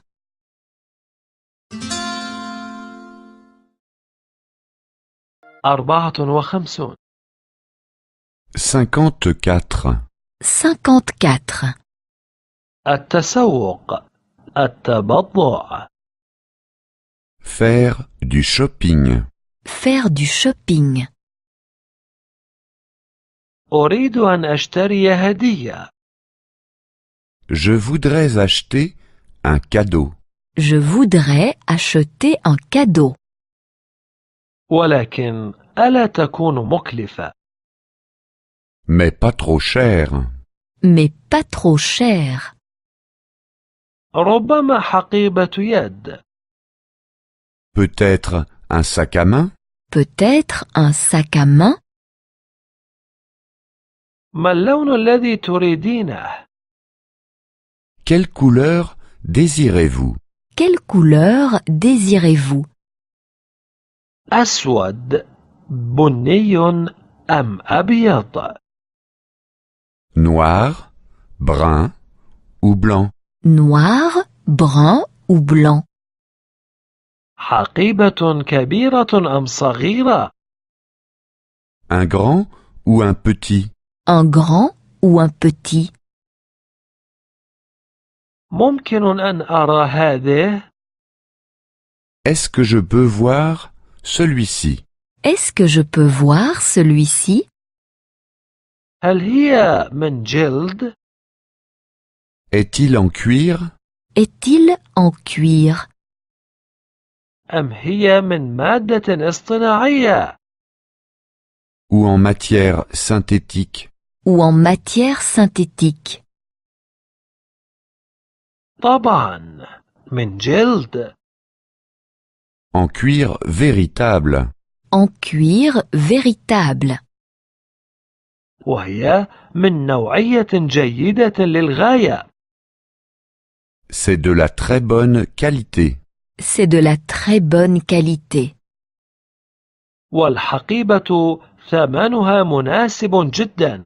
أربعة وخمسون 54. 54. التسوق التبضع Faire du shopping. Faire du shopping. أريد أن أشتري هدية. Je voudrais acheter un cadeau. Je voudrais acheter un cadeau. ولكن ألا تكون مكلفة؟ Mais pas trop cher. Mais pas trop cher. ربما حقيبة يد. Peut-être un sac à main. Peut-être un sac à main. ما اللون الذي تريدينه؟ Quelle couleur désirez-vous? Quelle couleur désirez-vous? أسود بني أم أبيض؟ Noir, brun ou blanc? Noir, brun ou blanc? حقيبة كبيرة أم صغيرة؟ Un grand ou un petit? Un grand ou un petit? ممكن أن أرى هذه؟ Est-ce que je peux voir celui-ci? Est-ce que je peux voir celui-ci? هل هي من جلد؟ Est-il en cuir? Est-il en cuir? أم هي من مادة اصطناعية؟ Ou en matière synthétique? Ou en matière synthétique? طبعا من جلد. En cuir véritable. En cuir véritable. وهي من نوعية جيدة للغاية. C'est de la très bonne qualité. C'est de la très bonne qualité. والحقيبة ثمنها مناسب جدا.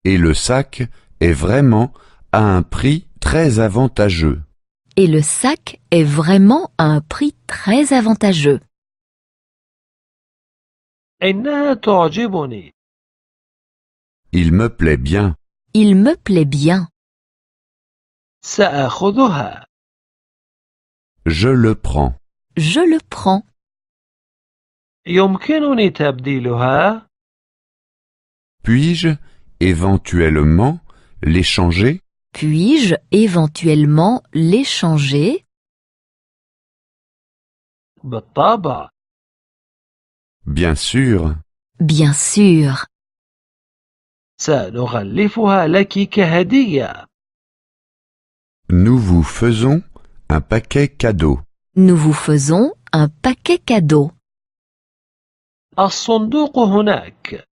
Et le sac est vraiment à un prix très avantageux. Et le sac est vraiment à un prix très avantageux. إنها تعجبني. Il me plaît bien. Il me plaît bien. سأخذها. Je le prends. Je le prends. يمكنني تبديلها؟ Puis-je éventuellement l'échanger? Puis-je éventuellement l'échanger? بالطبع. Bien sûr. Bien sûr. سنغلفها لك كهدية. Nous vous faisons un paquet cadeau. Nous vous faisons un paquet cadeau. الصندوق هناك.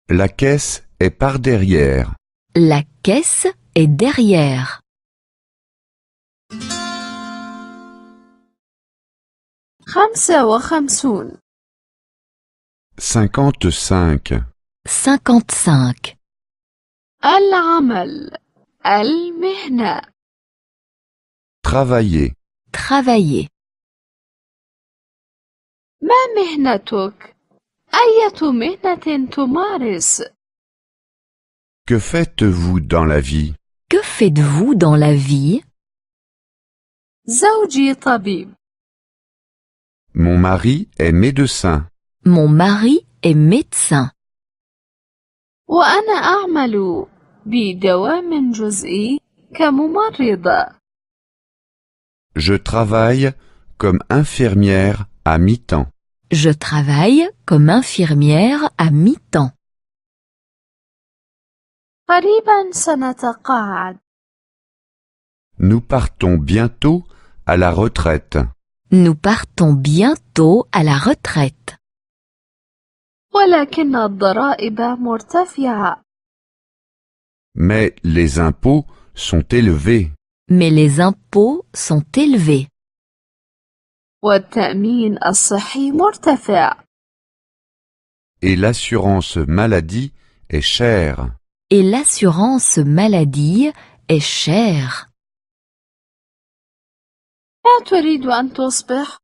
La caisse est par derrière. La caisse est derrière. 55 55. 55. العمل المهنة Travailler. Travailler. ما مهنتك؟ أية مهنة تمارس؟ Que faites-vous dans la vie? Que faites-vous dans la vie? زوجي طبيب. Mon mari est médecin. Mon mari est médecin. وأنا أعمل بدوام جزئي كممرضة. Je travaille comme infirmière à mi-temps. Je travaille comme infirmière à mi-temps. قريبا سنتقاعد. Nous partons bientôt à la retraite. Nous partons bientôt à la retraite. ولكن الضرائب مرتفعة. Mais les impôts sont élevés. Mais les impôts sont élevés. والتأمين الصحي مرتفع. Et l'assurance maladie est chère. Et l'assurance maladie est chère. لا تريد أن تصبح؟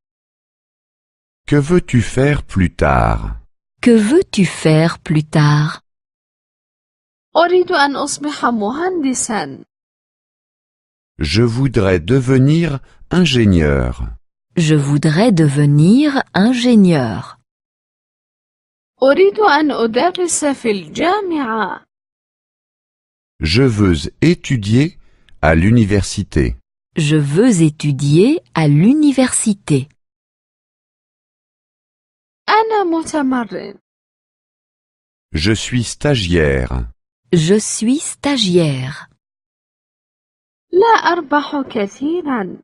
Que veux-tu faire plus tard? Que veux-tu faire plus tard? أريد أن أصبح مهندسا. Je voudrais devenir ingénieur. Je voudrais devenir ingénieur. أريد أن أدرس في الجامعة. Je veux étudier à l'université. Je veux étudier à l'université. أنا متمرن. Je suis stagiaire. Je suis stagiaire. لا أربح كثيرا.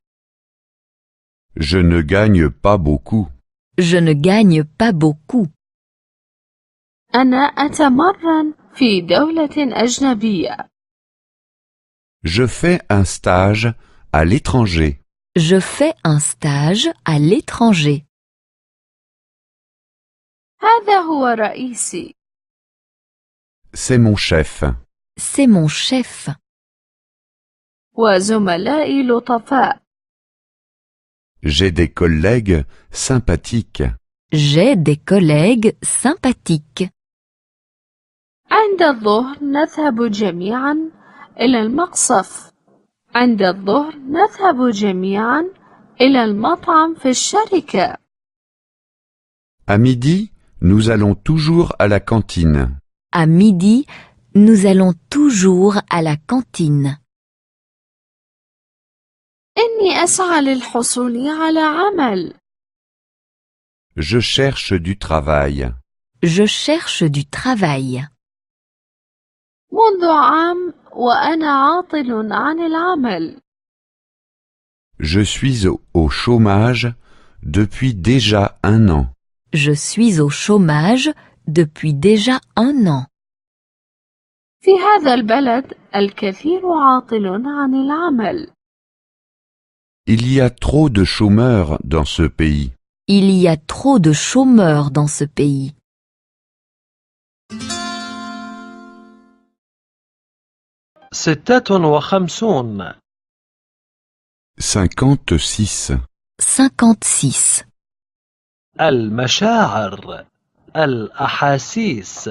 Je ne gagne pas beaucoup. Je ne gagne pas beaucoup. أنا أتمرن في دولة أجنبية. Je fais un stage à l'étranger. Je fais un stage à l'étranger. هذا هو رئيسي. C'est mon chef. C'est mon chef. وزملائي لطفاء. J'ai des collègues sympathiques. J'ai des collègues sympathiques. عند الظهر نذهب جميعا إلى المقصف. عند الظهر نذهب جميعا إلى المطعم في الشركة. À midi, nous allons toujours à la cantine. À midi, nous allons toujours à la cantine. إني أسعى للحصول على عمل. Je cherche du travail. Je cherche du travail. منذ عام وأنا عاطل عن العمل. Je suis au chômage depuis déjà 1 an. Je suis au chômage depuis déjà 1 an. في هذا البلد الكثير عاطل عن العمل. Il y a trop de chômeurs dans ce pays. Il y a trop de chômeurs dans ce pays. ستة وخمسون. 56. 56. المشاعر. الأحاسيس.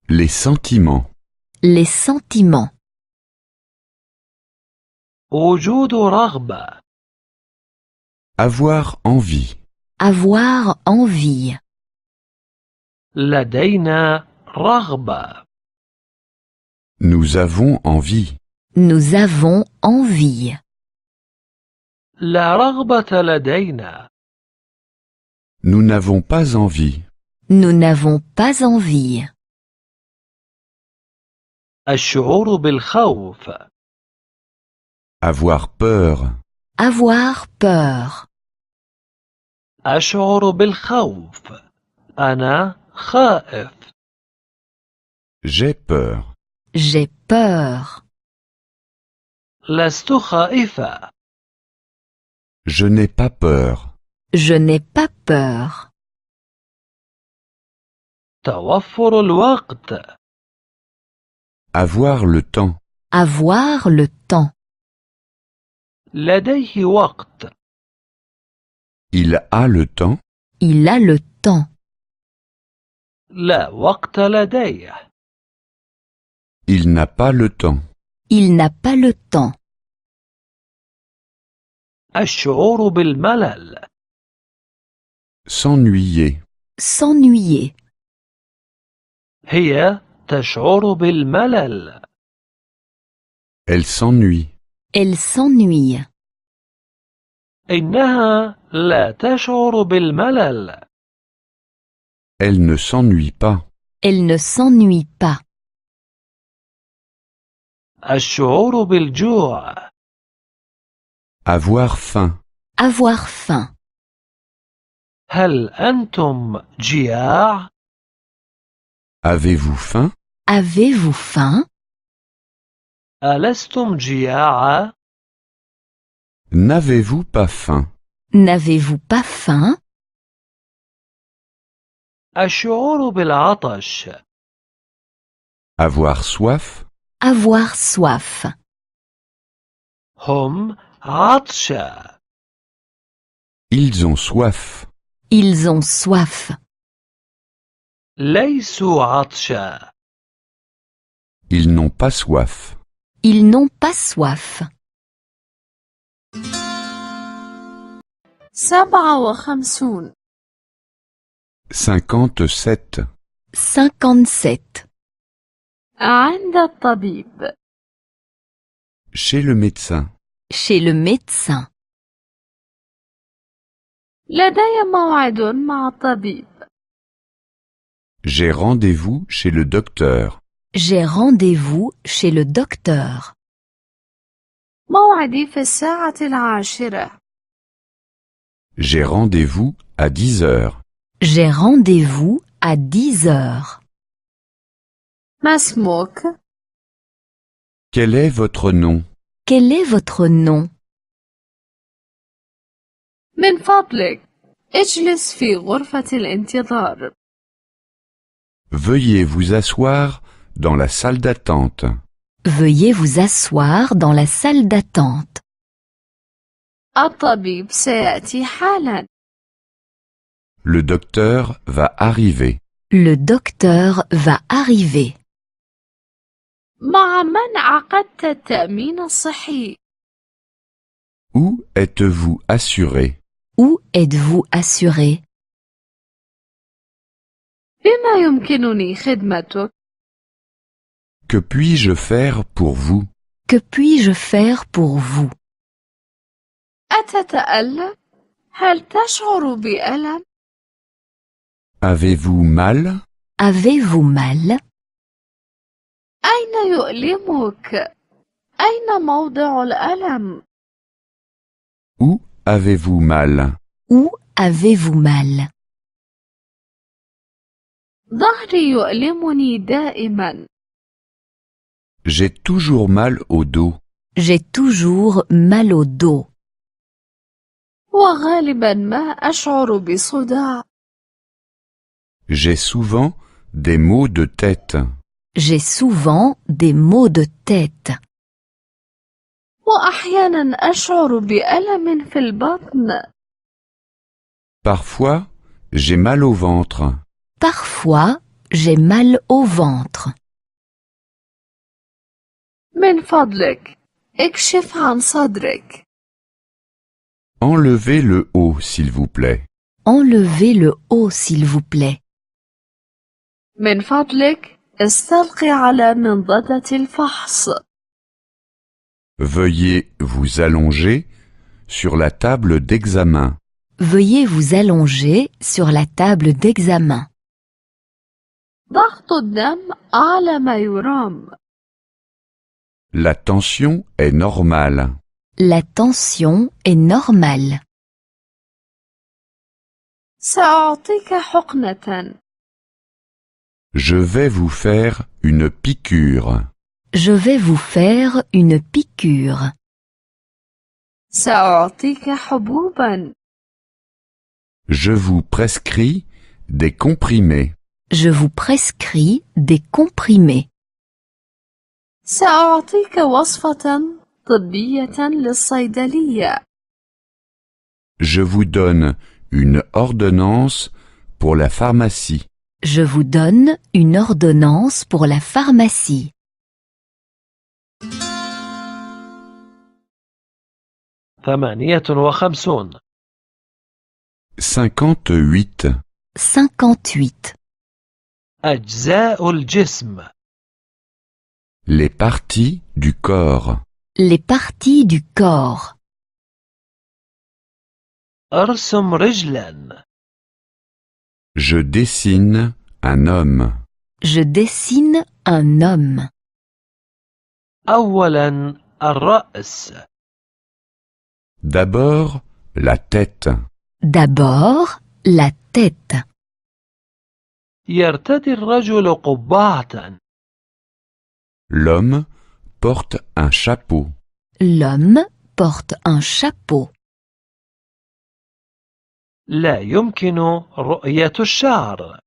Les sentiments. Les sentiments. وجود رغبة. Avoir envie. Avoir envie. لدينا رغبة. Nous avons envie. Nous avons envie. لا رغبة لدينا. Nous n'avons pas envie. Nous n'avons pas envie. الشعور بالخوف. Avoir peur. Avoir peur. أشعر بالخوف. أنا خائف. J'ai peur. J'ai peur. لست خائفة. Je n'ai pas peur. Je n'ai pas peur. توفر الوقت. Avoir le temps. Avoir le temps. لديه وقت. Il a le temps. Il a le temps. لا وقت لديه. Il n'a pas le temps. Il n'a pas le temps. الشعور بالملل. S'ennuyer. S'ennuyer. هي تشعر بالملل. Elle s'ennuie. Elle s'ennuie. إنها لا تشعر بالملل. Elle ne s'ennuie pas. Elle ne s'ennuie pas. الشعور بالجوع. Avoir faim. Avoir faim. هل أنتم جياع؟ Avez-vous faim? Avez-vous faim? ألستم جياعا؟ N'avez-vous pas faim? N'avez-vous pas faim? الشعور بالعطش. Avoir soif? Avoir soif. هم عطشا. Ils ont soif. Ils ont soif. ليسوا عطشا. Ils n'ont pas soif. Ils n'ont pas soif. 57. 57. 57. عند الطبيب. Chez le médecin. Chez le médecin. لدي موعد مع الطبيب. J'ai rendez-vous chez le docteur. J'ai rendez-vous chez le docteur. موعدي في 10:10. J'ai rendez-vous à 10 heures. J'ai rendez-vous à 10 heures. ما اسمك؟ Quel est votre nom? Quel est votre nom? من فضلك اجلس في غرفة الانتظار. Veuillez vous asseoir dans la salle d'attente. Veuillez vous asseoir dans la salle d'attente. الطبيب سيأتي حالا. Le docteur va arriver. Le docteur va arriver. مع من عقدت التأمين الصحي؟ Où êtes-vous assuré? Où êtes-vous assuré? بما يمكنني خدمتك؟ Que puis-je faire pour vous? Que puis-je faire pour vous? أتتألم؟ هل تشعر بألم؟ Avez-vous mal? Avez-vous mal? أين يؤلمك؟ أين موضع الألم؟ Où avez-vous mal? Où avez-vous mal? ظهري يؤلمني دائما. J'ai toujours mal au dos. J'ai toujours mal au dos. وغالبا ما أشعر بصداع. J'ai souvent des maux de tête. J'ai souvent des maux de tête. وأحيانا أشعر بألم في البطن. Parfois, j'ai mal au ventre. Parfois, j'ai mal au ventre. من فضلك اكشف عن صدرك. Enlevez le haut, s'il vous plaît. Enlevez le haut, s'il vous plaît. من فضلك استلقي على منضدة الفحص. Veuillez vous allonger sur la table d'examen. Veuillez vous allonger sur la table d'examen. ضغط الدم أعلى ما يرام. La tension est normale. La tension est normale. سأعطيك حقنة. Je vais vous faire une piqûre. Je vais vous faire une piqûre. سأعطيك حبوبا. Je vous prescris des comprimés. Je vous prescris des comprimés. سأعطيك وصفة طبية للصيدلية. Je vous donne une ordonnance pour la pharmacie. Je vous donne une ordonnance pour la pharmacie. 58. 58. 58. أجزاء الجسم. Les parties du corps. Les parties du corps. أرسم رجلا. Je dessine un homme. Je dessine un homme. أولا الرأس. D'abord, la tête. D'abord, la tête. يرتدي الرجل قبعة. L'homme porte un chapeau. L'homme porte un chapeau. لا يمكن رؤية الشعر.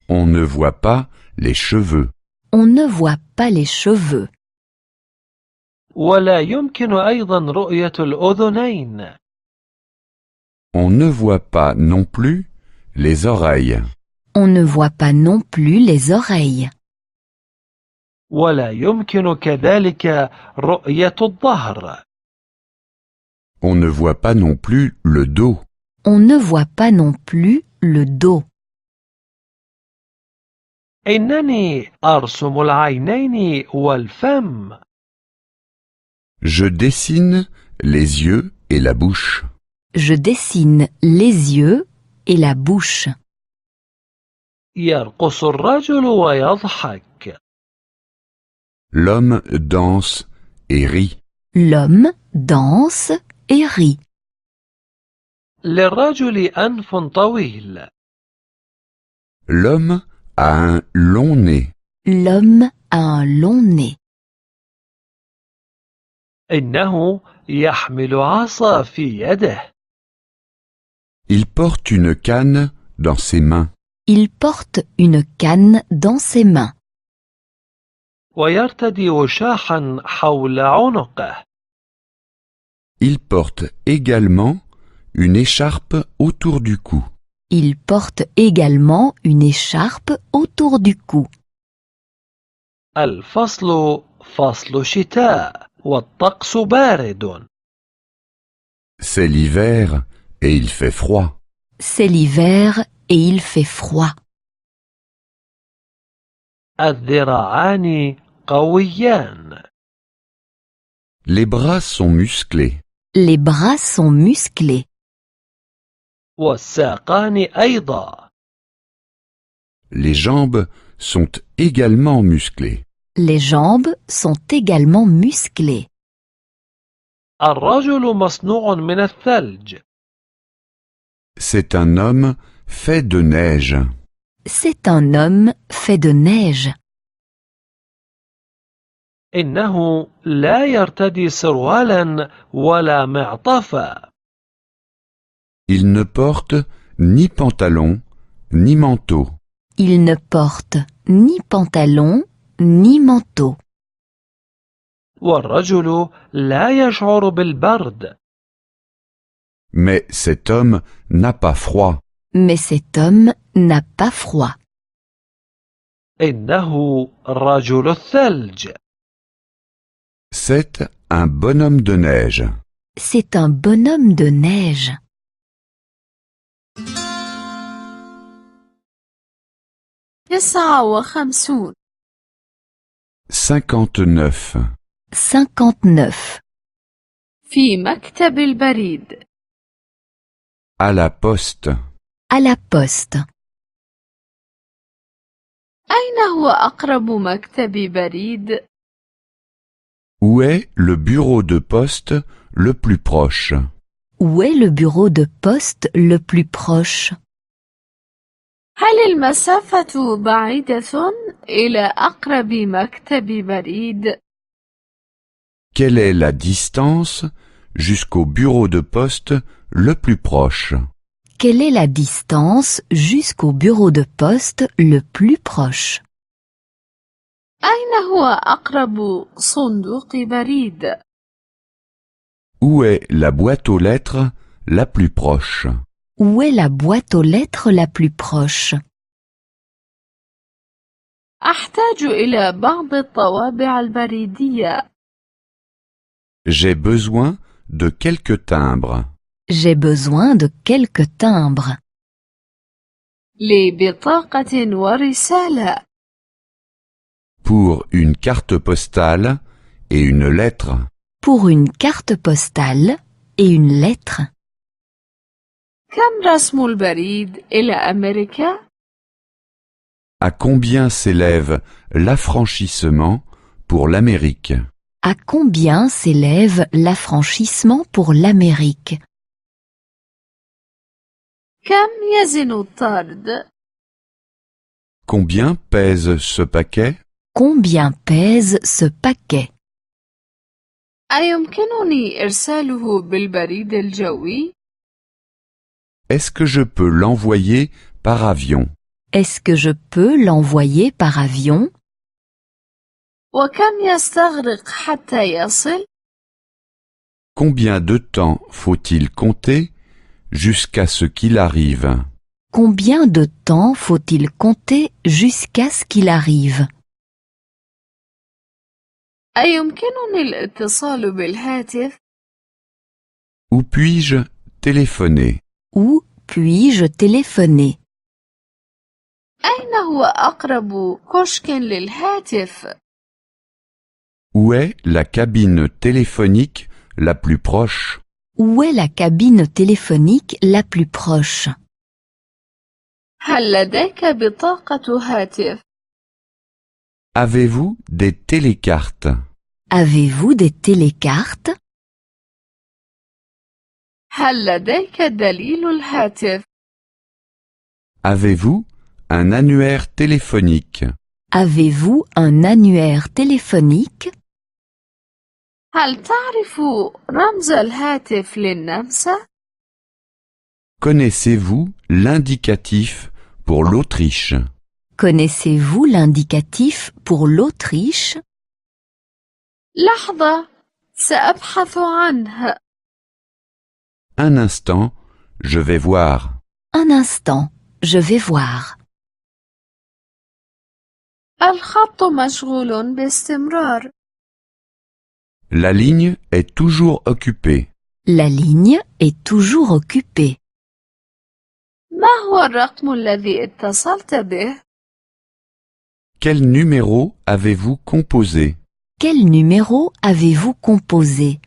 On ne voit pas les cheveux. On ne voit pas les cheveux. ولا يمكن أيضا رؤية الأذنين. On ne voit pas non plus les oreilles. On ne voit pas non plus les oreilles. ولا يمكن كذلك رؤية الظهر. On ne voit pas non plus le dos. On ne voit pas non plus le dos. إنني أرسم العينين والفم. Je dessine les yeux et la bouche. Je dessine les yeux et la bouche. يرقص الرجل ويضحك. L'homme danse et rit. L'homme danse et rit. للرجل أنف طويل. L'homme a un long nez. L'homme a un long nez. إنه يحمل عصا في يده. Il porte une canne dans ses mains. Il porte une canne dans ses mains. ويرتدي وشاحا حول عنقه. Il porte également une écharpe autour du cou. Il porte également une écharpe autour du cou. الفصل فصل شتاء والطقس بارد. C'est l'hiver et il fait froid. C'est l'hiver et il fait froid. الذراعان قويان. Les bras sont musclés. Les bras sont musclés. والساقان أيضا. Les jambes sont également musclées. Les jambes sont également musclées. الرجل مصنوع من الثلج. C'est un homme fait de neige. C'est un homme fait de neige. إنه لا يرتدي سروالا ولا معطفا. Il ne porte ni pantalon ni manteau. Il ne porte ni pantalon ni manteau. والرجل لا يشعر بالبرد. Mais cet homme n'a pas froid. Mais cet homme n'a pas froid. إنه رجل الثلج. C'est un bonhomme de neige. C'est un bonhomme de neige. 59 59. 59. في مكتب البريد. À la poste. À la poste. أين هو أقرب مكتب بريد؟ Où est le bureau de poste le plus proche? Où est le bureau de poste le plus proche? هل المسافة بعيدة إلى أقرب مكتب بريد؟ Quelle est la distance jusqu'au bureau de poste le plus proche? Quelle est la distance jusqu'au bureau de poste le plus proche? أين هو أقرب صندوق بريد؟ Où est la boîte aux lettres la plus proche? Où est la boîte aux lettres la plus proche? أحتاج إلى بعض الطوابع البريدية. J'ai besoin de quelques timbres. J'ai besoin de quelques timbres. لبطاقة ورسالة. Pour une carte postale et une lettre. Pour une carte postale et une lettre. كم رسم البريد إلى أمريكا؟ À combien s'élève l'affranchissement pour l'Amérique? À combien s'élève l'affranchissement pour l'Amérique? كم يزن الطرد؟ Combien pèse ce paquet? Combien pèse ce paquet? أيمكنني إرساله بالبريد الجوي؟ Est-ce que je peux l'envoyer par avion? Est-ce que je peux l'envoyer par avion? وكم يستغرق حتى يصل؟ Combien de temps faut-il compter jusqu'à ce qu'il arrive? Combien de temps faut-il compter jusqu'à ce qu'il arrive? أيمكنني الاتصال بالهاتف؟ Où puis-je téléphoner? Où puis-je téléphoner? أين هو أقرب كشك للهاتف؟ Où est la cabine téléphonique la plus proche? Où est la cabine téléphonique la plus proche? هل لديك بطاقة هاتف؟ Avez-vous des télécartes? Avez-vous des télécartes? هل لديك دليل الهاتف؟ Avez-vous un annuaire téléphonique? Avez-vous un annuaire téléphonique? هل تعرف رمز الهاتف للنمسا؟ Connaissez-vous l'indicatif pour l'Autriche? Connaissez-vous l'indicatif pour l'Autriche? لحظة، سأبحث عنه. Un instant, je vais voir. Un instant, je vais voir. الخط مشغول باستمرار. La ligne est toujours occupée. La ligne est toujours occupée. ما هو الرقم الذي اتصلت به؟ Quel numéro avez-vous composé? Quel numéro avez-vous composé?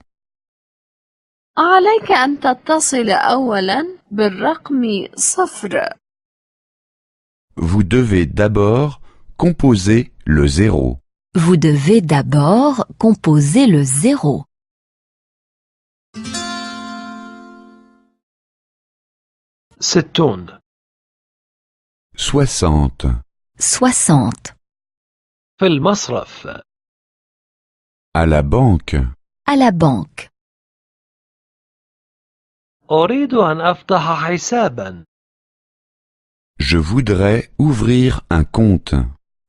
عليك أن تتصل أولاً بالرقم 0. Vous devez d'abord composer le 0. Vous devez d'abord composer le 0. 60 60. 60. في المصرف. À la banque. À la banque. أريد أن أفتح حسابا. Je voudrais ouvrir un compte.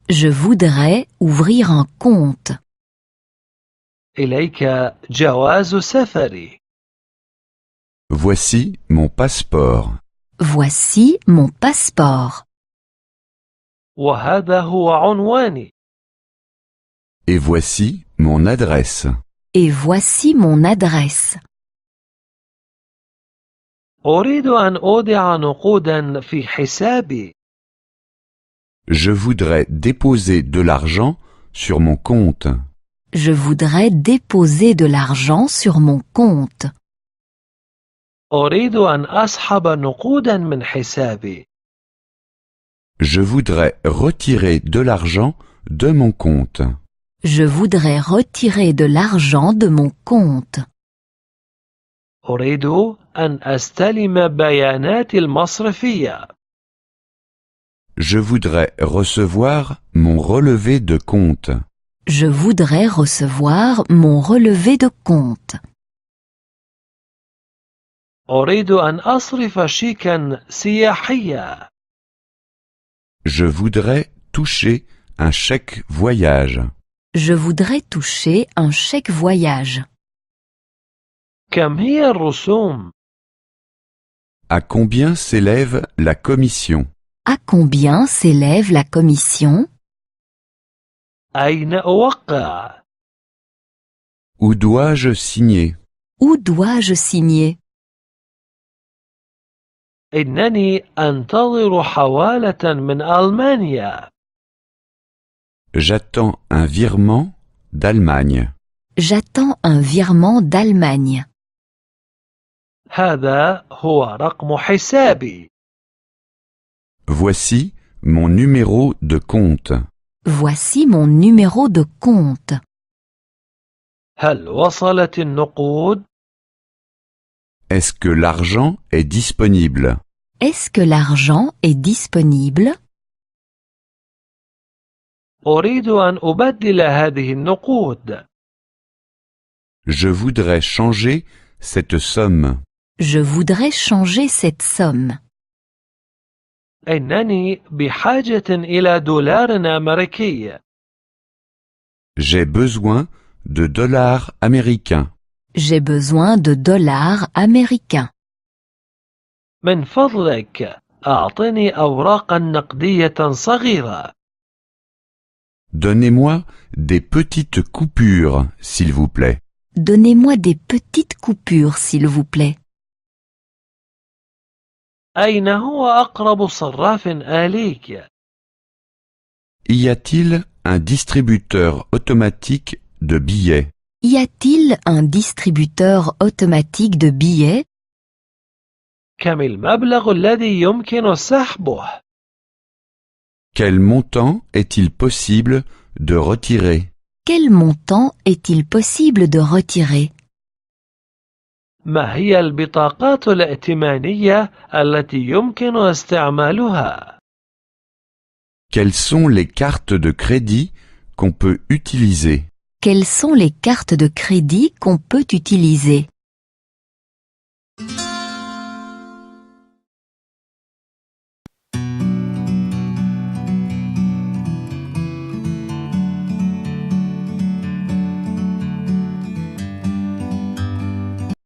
Je voudrais ouvrir un compte. إليك جواز سفري. Voici mon passeport. Voici mon passeport. وهذا هو عنواني. Et voici mon adresse. Et voici mon adresse. أريد أن أودع نقودا في حسابي. Je voudrais déposer de l'argent sur mon compte. Je voudrais déposer de l'argent sur mon compte. أريد أن أسحب نقودا من حسابي. Je voudrais retirer de l'argent de mon compte. Je voudrais retirer de l'argent de mon compte. أريد أن أستلم بياناتي المصرفية. Je voudrais recevoir mon relevé de compte. Je voudrais recevoir mon relevé de compte. أريد أن أصرف شيكا سياحيا. Je voudrais toucher un chèque voyage. Je voudrais toucher un chèque voyage. كم هي الرسوم؟ À combien s'élève la commission? À combien s'élève la commission? أين أوقع؟ Où dois-je signer? Où dois-je signer? إنني أنتظر حوالة من ألمانيا. J'attends un virement d'Allemagne. J'attends un virement d'Allemagne. هذا هو رقم حسابي. Voici mon numéro de compte. Voici mon numéro de compte. هل وصلت النقود؟ Est-ce que l'argent est disponible? Est-ce que l'argent est disponible? أريد أن أبدل هذه النقود. Je voudrais changer cette somme. Je voudrais changer cette somme. إنني بحاجة إلى دولار أمريكي. J'ai besoin de dollars américains. J'ai besoin de dollars américains. من فضلك أعطني أوراقا نقدية صغيرة. Donnez-moi des petites coupures, s'il vous plaît. Donnez-moi des petites coupures, s'il vous plaît. أين هو أقرب صراف آلي؟ Y a-t-il un distributeur automatique de billets? Y a-t-il un distributeur automatique de billets? كم المبلغ الذي يمكن سحبه؟ Quel montant est-il possible de retirer? Quel montant est-il possible de retirer? ما هي البطاقات الائتمانية التي يمكن استعمالها؟ Quelles sont les cartes de crédit qu'on peut utiliser? Quelles sont les cartes de crédit qu'on peut utiliser?